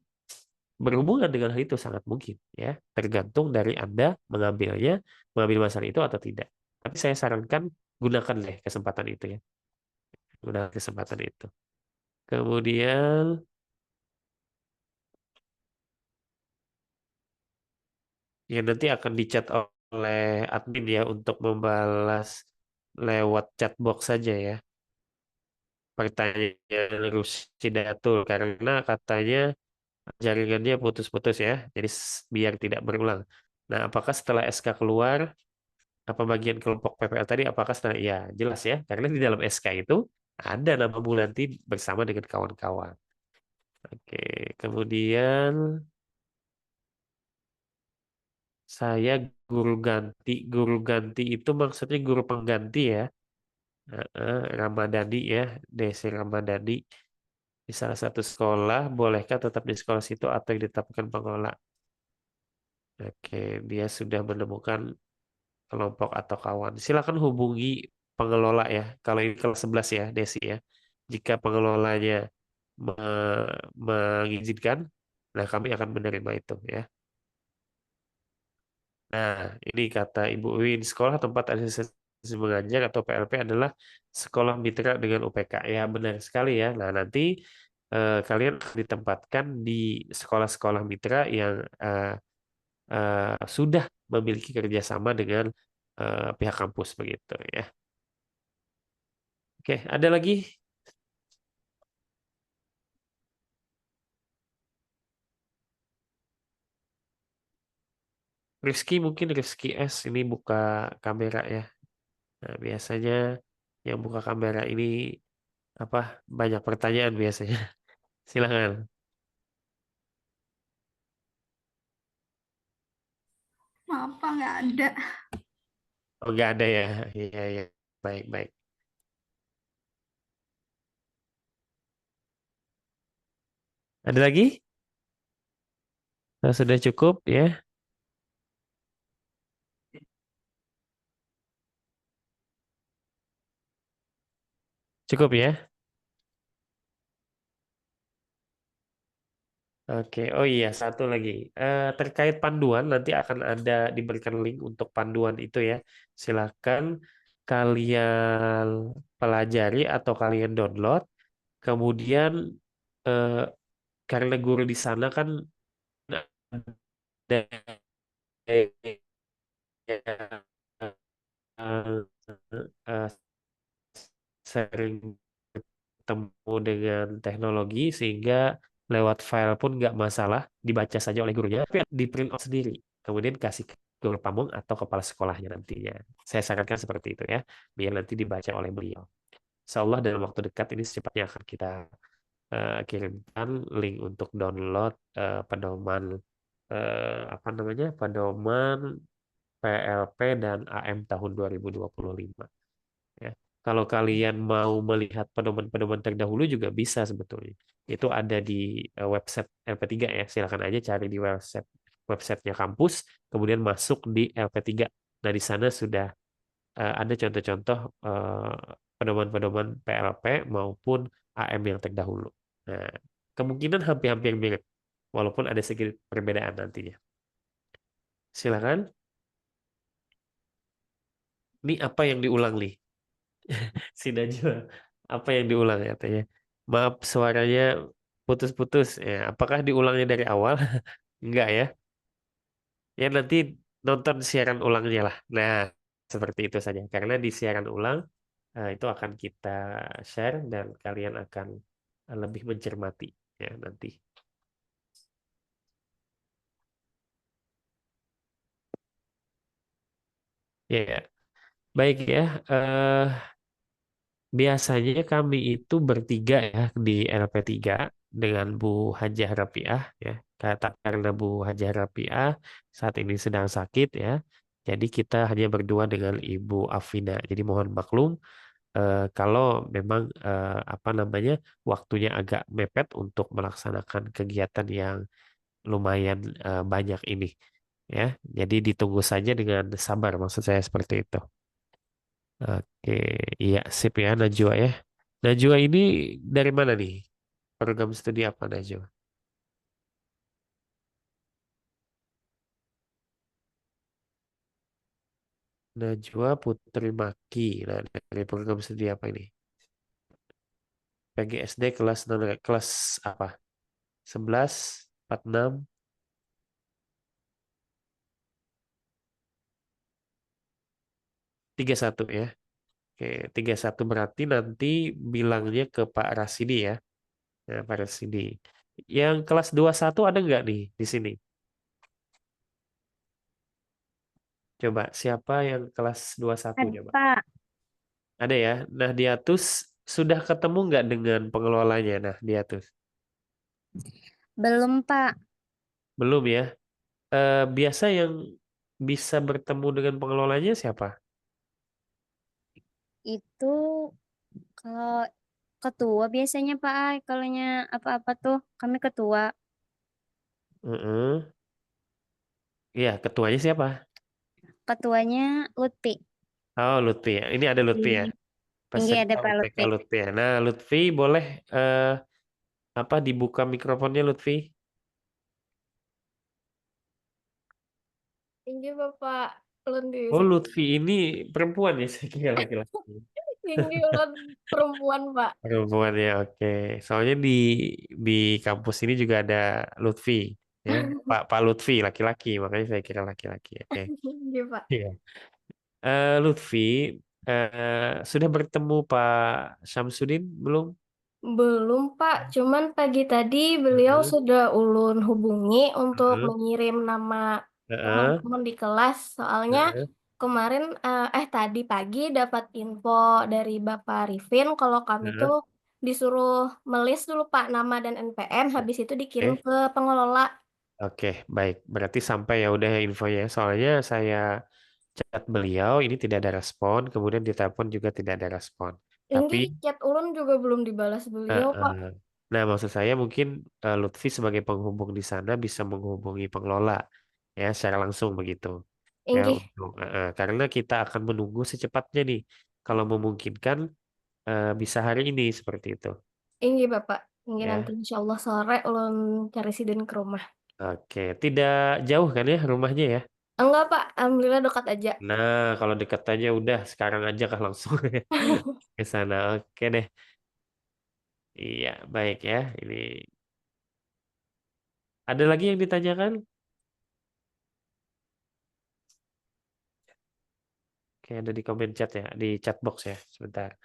A: berhubungan dengan hal itu sangat mungkin ya, tergantung dari Anda mengambil masalah itu atau tidak. Tapi saya sarankan gunakan deh kesempatan itu ya. Gunakan kesempatan itu. Kemudian ya nanti akan dicat oleh admin ya untuk membalas lewat chatbox saja ya pertanyaan Rushidatul karena katanya jaringannya putus-putus ya. Jadi biar tidak berulang. Nah, apakah setelah SK keluar apa bagian kelompok PPL tadi apakah setelah ya jelas ya karena di dalam SK itu ada nama Bulanti bersama dengan kawan-kawan. Oke, kemudian saya guru ganti itu maksudnya guru pengganti ya. Ramadhani ya, Desi Ramadhani di salah satu sekolah, bolehkah tetap di sekolah situ atau yang ditetapkan pengelola? Oke, dia sudah menemukan kelompok atau kawan. Silakan hubungi pengelola ya. Kalau ini kelas 11 ya, Desi ya. Jika pengelolanya mengizinkan, nah kami akan menerima itu ya. Nah, ini kata Ibu Win, sekolah tempat asistensi mengajar atau PLP adalah sekolah mitra dengan UPK. Ya, benar sekali ya. Nah, nanti kalian akan ditempatkan di sekolah-sekolah mitra yang sudah memiliki kerjasama dengan pihak kampus begitu ya. Oke, ada lagi? Rizky mungkin Rizky S ini buka kamera ya. Nah, biasanya yang buka kamera ini apa banyak pertanyaan biasanya. Silakan.
E: Maaf Pak, nggak ada.
A: Oh, nggak ada ya. Iya, iya. Baik, baik. Ada lagi? Nah, sudah cukup ya. Cukup ya. Oke, oh iya satu lagi. Terkait panduan nanti akan ada diberikan link untuk panduan itu ya. Silakan kalian pelajari atau kalian download. Kemudian eh, karena guru di sana kan ada eh, sering bertemu dengan teknologi sehingga lewat file pun nggak masalah dibaca saja oleh gurunya tapi di print out sendiri kemudian kasih ke guru pamong atau kepala sekolahnya nantinya saya sarankan seperti itu ya biar nanti dibaca oleh beliau. Insya Allah dalam waktu dekat ini secepatnya akan kita kirimkan link untuk download pedoman apa namanya pedoman PLP dan AM tahun 2025. Ya. Kalau kalian mau melihat pedoman-pedoman terdahulu juga bisa sebetulnya. Itu ada di website LP3 ya. Silakan aja cari di websitenya kampus, kemudian masuk di LP3. Nah, di sana sudah ada contoh-contoh pedoman-pedoman PLP maupun AM yang terdahulu. Nah, kemungkinan hampir-hampir mirip, walaupun ada sedikit perbedaan nantinya. Silakan. Ini apa yang diulang nih? Si Najwa, apa yang diulang ya katanya? Maaf suaranya putus-putus. Ya, apakah diulangnya dari awal? Enggak ya. Ya nanti nonton siaran ulangnya lah. Nah, seperti itu saja. Karena di siaran ulang itu akan kita share dan kalian akan lebih mencermati ya nanti. Ya, ya. Baik ya. Biasanya kami itu bertiga ya di LP3 dengan Bu Hajah Rapiah ya. Karena Bu Hajah Rapiah saat ini sedang sakit ya. Jadi kita hanya berdua dengan Ibu Afina. Jadi mohon maklum kalau memang apa namanya waktunya agak mepet untuk melaksanakan kegiatan yang lumayan banyak ini. ya. Jadi ditunggu saja dengan sabar, maksud saya seperti itu. Oke, iya sip ya Najwa ya. Najwa ini dari mana nih? Program studi apa Najwa? Najwa Putri Maki. Nah, dari program studi apa ini? PGSD kelas kelas apa? 11, 46, 31 ya. Oke, 31 berarti nanti bilangnya ke Pak Rasidi ya. Nah, Pak Rasidi. Yang kelas 21 ada nggak nih di sini? Coba siapa yang kelas 21
F: Ada,
A: coba?
F: Pak.
A: Ada ya. Nah, Diatus sudah ketemu nggak dengan pengelolanya? Nah, Diatus.
F: Belum, Pak.
A: Belum ya. Biasa yang bisa bertemu dengan pengelolanya siapa?
F: Itu kalau ketua biasanya, Pak. Kalau apa-apa tuh kami ketua.
A: Heeh. Iya, ketuanya siapa?
F: Ketuanya Lutfi.
A: Oh, Lutfi ya. Ini ada Lutfi ya.
F: Iya, iya ada
A: Peserta
F: Pak
A: UTK
F: Lutfi.
A: Lutfi ya. Nah, Lutfi boleh apa dibuka mikrofonnya Lutfi?
G: Tinggi Bapak Ulun di
A: Oh, Lutfi ini perempuan ya, saya kira laki-laki.
G: tinggi Ulun perempuan Pak.
A: Perempuan ya, oke. Soalnya di kampus ini juga ada Lutfi, ya. Pak Lutfi laki-laki, makanya saya kira laki-laki. Oke.
G: Tinggi Pak.
A: Iya. Lutfi sudah bertemu Pak Syamsuddin belum?
G: Belum Pak, cuman pagi tadi beliau
A: Heeh,
G: sudah ulun hubungi untuk
A: heeh,
G: mengirim nama
A: heeh,
G: teman-teman di kelas. Soalnya
A: heeh,
G: kemarin tadi pagi dapat info dari Bapak Rifin kalau kami
A: heeh.
G: tuh disuruh melis dulu Pak nama dan NPM, habis itu dikirim
A: Oke.
G: ke pengelola.
A: Oke, baik. Berarti sampai ya udah infonya. Soalnya saya chat beliau, ini tidak ada respon. Kemudian ditelepon juga tidak ada respon. Tapi,
G: Tinggi chat ulun juga belum dibalas
A: eh,
G: beliau Pak.
A: eh, nah maksud saya mungkin Lutfi sebagai penghubung di sana bisa menghubungi pengelola ya secara langsung begitu. Ya
G: Inggih,
A: untuk karena kita akan menunggu secepatnya nih. Kalau memungkinkan bisa hari ini seperti itu.
G: inggih Bapak. Inggih nanti
A: Ya,
G: insya Allah sore ulun cari siden ke rumah.
A: oke. Tidak jauh kan ya rumahnya ya?
G: Enggak Pak, alhamdulillah dekat aja.
A: Nah, kalau dekat aja udah sekarang aja kah langsung ke sana. Oke deh. Iya, baik ya. Ini ada lagi yang ditanyakan? Oke, ada di komen chat ya, di chat box ya. Sebentar.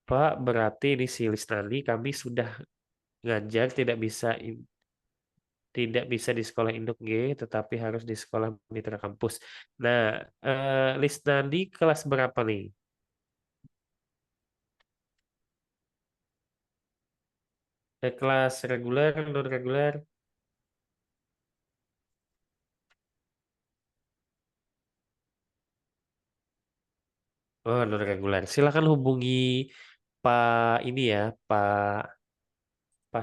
A: Pak, berarti ini si Lisnani kami sudah ngajar tidak bisa di sekolah induk G, tetapi harus di sekolah mitra kampus. Nah, Lisnani kelas berapa nih? Kelas reguler, non reguler? Oh, non reguler. Silakan hubungi Pak ini ya, Pak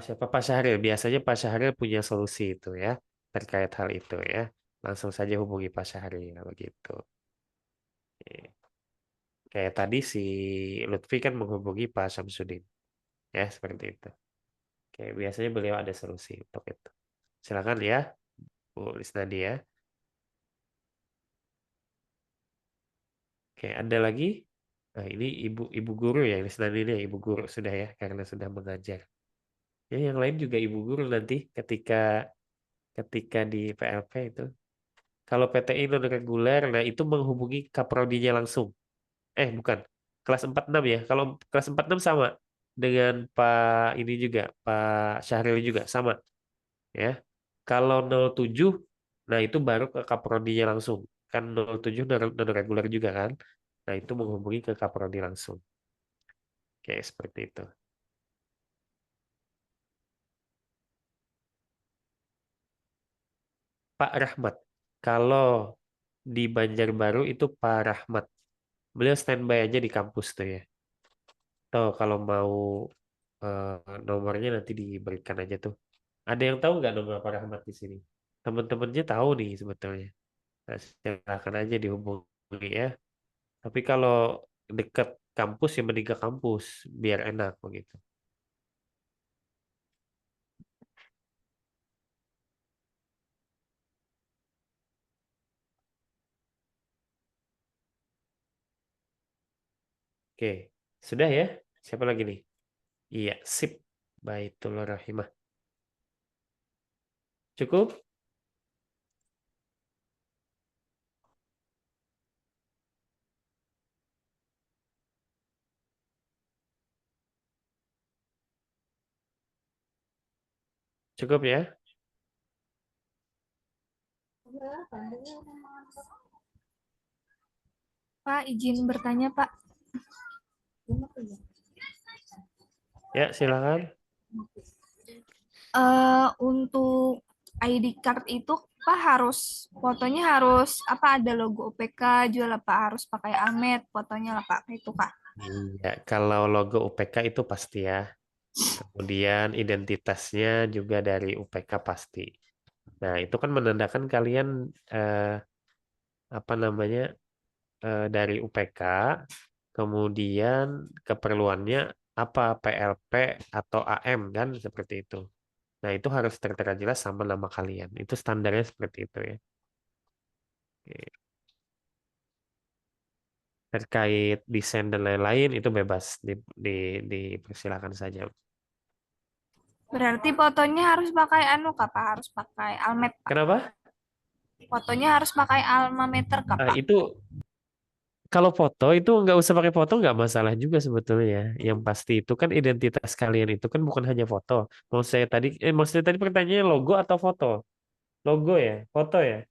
A: siapa? Pak Syahril. Biasanya Pak Syahril punya solusi itu ya terkait hal itu ya. Langsung saja hubungi Pak Syahril begitu. Oke. Kayak tadi si Lutfi kan menghubungi Pak Samsudin ya seperti itu. Oke, biasanya beliau ada solusi untuk itu. Silakan ya, Bu Lisnadi ya. Oke, ada lagi? Nah, ini ibu guru ya, Lisnadi ini ya, ibu guru sudah ya karena sudah mengajar. Ya, yang lain juga ibu guru nanti ketika ketika di PLP itu. Kalau PTI non reguler, nah itu menghubungi kaprodinya langsung. Bukan. Kelas 46 ya. Kalau kelas 46 sama dengan Pak ini juga, Pak Syahril juga sama ya. Kalau 07, nah itu baru ke kaprodinya langsung. Kan 07 non reguler juga kan. Nah, itu menghubungi ke kaprodi langsung. Oke, seperti itu. Pak Rahmat. Kalau di Banjarbaru itu Pak Rahmat. Beliau standby aja di kampus tuh ya. Tuh, kalau mau nomornya nanti diberikan aja tuh. Ada yang tahu nggak nomor Pak Rahmat di sini? teman-temannya tahu nih sebetulnya. Nah, silakan aja dihubungi ya. Tapi kalau dekat kampus ya mending ke kampus biar enak begitu. Oke, sudah ya? Siapa lagi nih? Iya, sip. Baitul Rahimah. Cukup? Cukup ya?
G: Pak, izin bertanya, Pak.
A: Ya, silakan.
G: Untuk ID card itu Pak harus fotonya harus apa ada logo OPK juga lah Pak harus pakai Almed fotonya lah Pak itu Kak.
A: Iya, kalau logo UPK itu pasti ya. Kemudian identitasnya juga dari UPK pasti. Nah, itu kan menandakan kalian apa namanya dari UPK, kemudian keperluannya apa PLP atau AM kan seperti itu. Nah, itu harus tertera jelas sama nama kalian. Itu standarnya seperti itu ya. Oke. Terkait desain dan lain-lain itu bebas dipersilakan saja.
G: Berarti fotonya harus pakai anu Kak Pak harus pakai Almed Pak.
A: Kenapa?
G: Fotonya harus pakai alma mater Kak Pak.
A: Itu kalau foto itu nggak usah pakai foto nggak masalah juga sebetulnya. Yang pasti itu kan identitas kalian itu kan bukan hanya foto. Maksudnya tadi pertanyaannya logo atau foto? Logo ya, foto ya.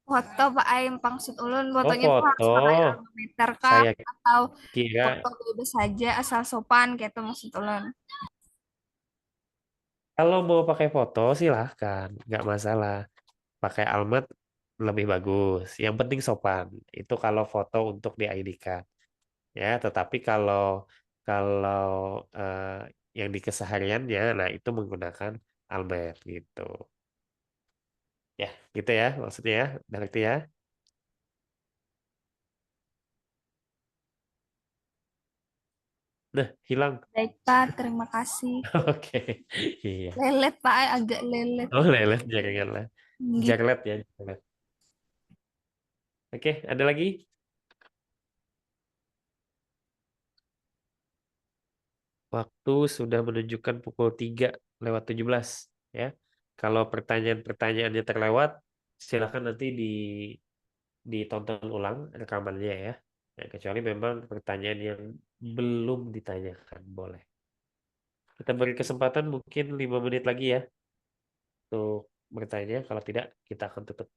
G: Foto Pak Aim maksud ulun
A: Oh
G: fotonya tuh harus pakai
A: foto.
G: alma mater Kak
A: Saya
G: atau
A: kira
G: foto bebas saja asal sopan gitu maksud ulun.
A: kalau mau pakai foto silahkan, nggak masalah. Pakai almat lebih bagus. Yang penting sopan. Itu kalau foto untuk di ID card. Ya, tetapi kalau kalau yang di kesehariannya, nah itu menggunakan almet gitu. Ya, gitu ya maksudnya ya. Udah ngerti ya? Nah, hilang.
G: Baik Pak, terima kasih.
A: Oke. Iya.
G: Lelet Pak, agak lelet.
A: Oh, lelet jaringan lah.
G: Gitu.
A: Jarlet ya, jarlet. Oke, ada lagi? Waktu sudah menunjukkan pukul 3:17 ya. Kalau pertanyaan-pertanyaannya terlewat, silakan nanti ditonton ulang rekamannya ya. Ya, kecuali memang pertanyaan yang belum ditanyakan, boleh. Kita beri kesempatan mungkin 5 menit lagi ya untuk bertanya. Kalau tidak, kita akan tutup.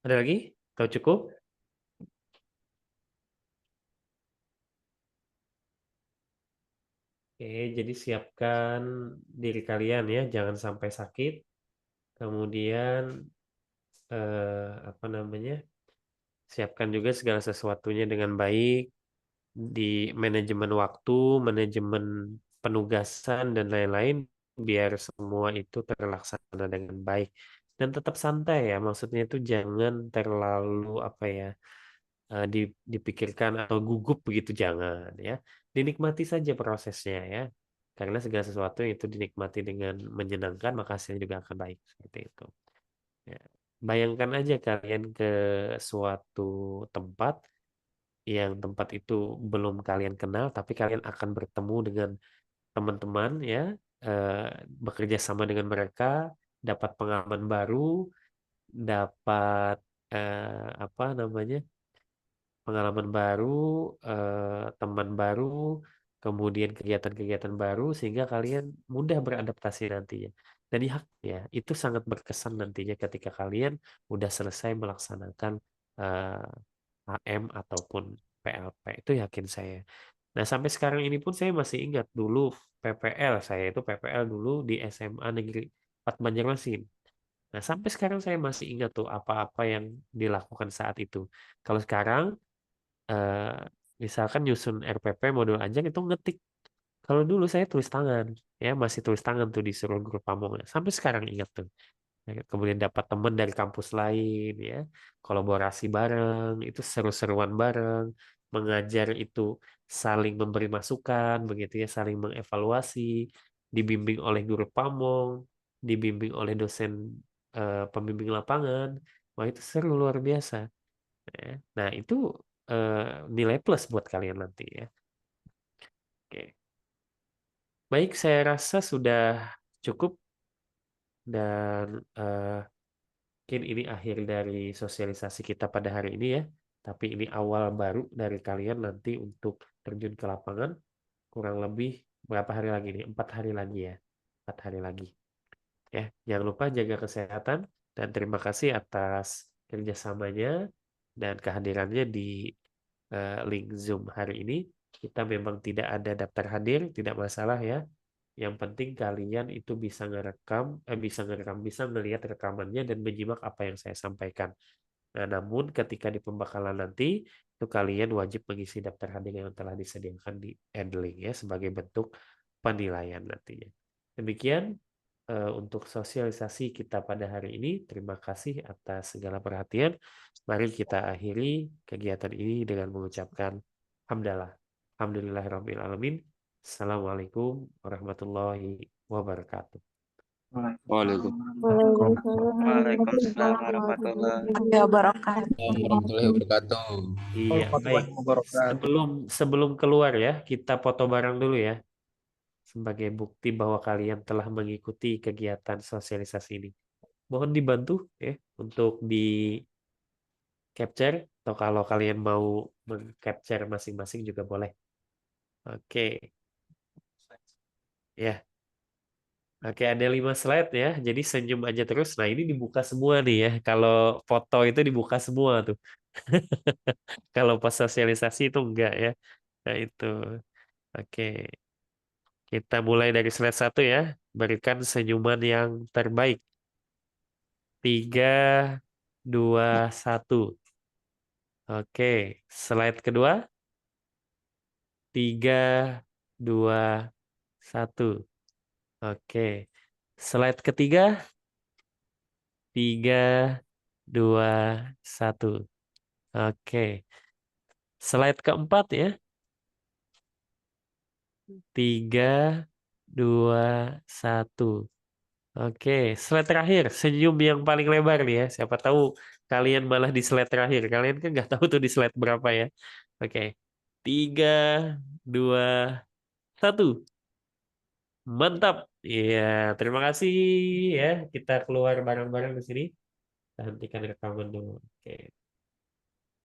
A: Ada lagi? Kalau cukup? Oke, jadi siapkan diri kalian ya, jangan sampai sakit. Kemudian apa namanya? Siapkan juga segala sesuatunya dengan baik di manajemen waktu, manajemen penugasan dan lain-lain biar semua itu terlaksana dengan baik dan tetap santai ya. Maksudnya itu jangan terlalu apa ya dipikirkan atau gugup begitu jangan ya. Dinikmati saja prosesnya ya. Karena segala sesuatu yang itu dinikmati dengan menyenangkan maka hasilnya juga akan baik seperti itu. Ya. Bayangkan aja kalian ke suatu tempat yang tempat itu belum kalian kenal, tapi kalian akan bertemu dengan teman-teman ya, eh, bekerja sama dengan mereka, dapat pengalaman baru, dapat apa namanya, pengalaman baru, teman baru, kemudian kegiatan-kegiatan baru sehingga kalian mudah beradaptasi nantinya. Dan ya, itu sangat berkesan nantinya ketika kalian udah selesai melaksanakan AM ataupun PLP. Itu yakin saya. Nah, sampai sekarang ini pun saya masih ingat dulu PPL, saya itu PPL dulu di SMA Negeri 4 Banjarmasin. Nah, sampai sekarang saya masih ingat tuh apa-apa yang dilakukan saat itu. Kalau sekarang, eh, misalkan nyusun RPP modul Anjang itu ngetik. Kalau dulu saya tulis tangan, ya masih tulis tangan tuh di seluruh grup Pamongan. Sampai sekarang ingat tuh. Kemudian dapat teman dari kampus lain, ya kolaborasi bareng, itu seru-seruan bareng, mengajar itu saling memberi masukan, begitu ya, saling mengevaluasi, dibimbing oleh guru pamong, dibimbing oleh dosen pembimbing lapangan, wah itu seru luar biasa. Ya. Nah itu eh, nilai plus buat kalian nanti ya. Oke, baik saya rasa sudah cukup dan mungkin ini akhir dari sosialisasi kita pada hari ini ya. Tapi ini awal baru dari kalian nanti untuk terjun ke lapangan. Kurang lebih berapa hari lagi nih? 4 hari lagi ya. 4 hari lagi. Ya, jangan lupa jaga kesehatan dan terima kasih atas kerjasamanya dan kehadirannya di link Zoom hari ini. Kita memang tidak ada daftar hadir, tidak masalah ya. Yang penting kalian itu bisa melihat rekamannya dan menyimak apa yang saya sampaikan. Nah, namun ketika di pembekalan nanti, itu kalian wajib mengisi daftar hadir yang telah disediakan di Edlink ya sebagai bentuk penilaian nantinya. Demikian untuk sosialisasi kita pada hari ini. Terima kasih atas segala perhatian. Mari kita akhiri kegiatan ini dengan mengucapkan hamdalah. Alhamdulillahirabbil alamin. Assalamualaikum warahmatullahi wabarakatuh.
B: Waalaikumsalam warahmatullahi
G: Ya, barokan.
H: Warahmatullahi wabarakatuh.
A: Iya, baik. Sebelum keluar ya, kita foto bareng dulu ya, sebagai bukti bahwa kalian telah mengikuti kegiatan sosialisasi ini. Mohon dibantu ya untuk di capture atau kalau kalian mau meng-capture masing-masing juga boleh. Oke. Ya. Oke, ada 5 slide ya. Jadi senyum aja terus. Nah, ini dibuka semua nih ya. Kalau foto itu dibuka semua tuh. Kalau pas sosialisasi itu enggak ya. Nah, itu. Oke. Kita mulai dari slide 1 ya. Berikan senyuman yang terbaik. 3, 2, 1. Oke. Slide kedua. 3, 2, 1. Oke. Slide ketiga. 3, 2, 1. Oke. Slide keempat ya. 3, 2, 1. Oke. Slide terakhir. Senyum yang paling lebar nih ya. Siapa tahu kalian malah di slide terakhir. Kalian kan nggak tahu tuh di slide berapa ya. Oke. 3, 2, 1. Mantap. Iya, terima kasih ya. Kita keluar bareng-bareng di sini. Kita hentikan rekaman dulu. Oke.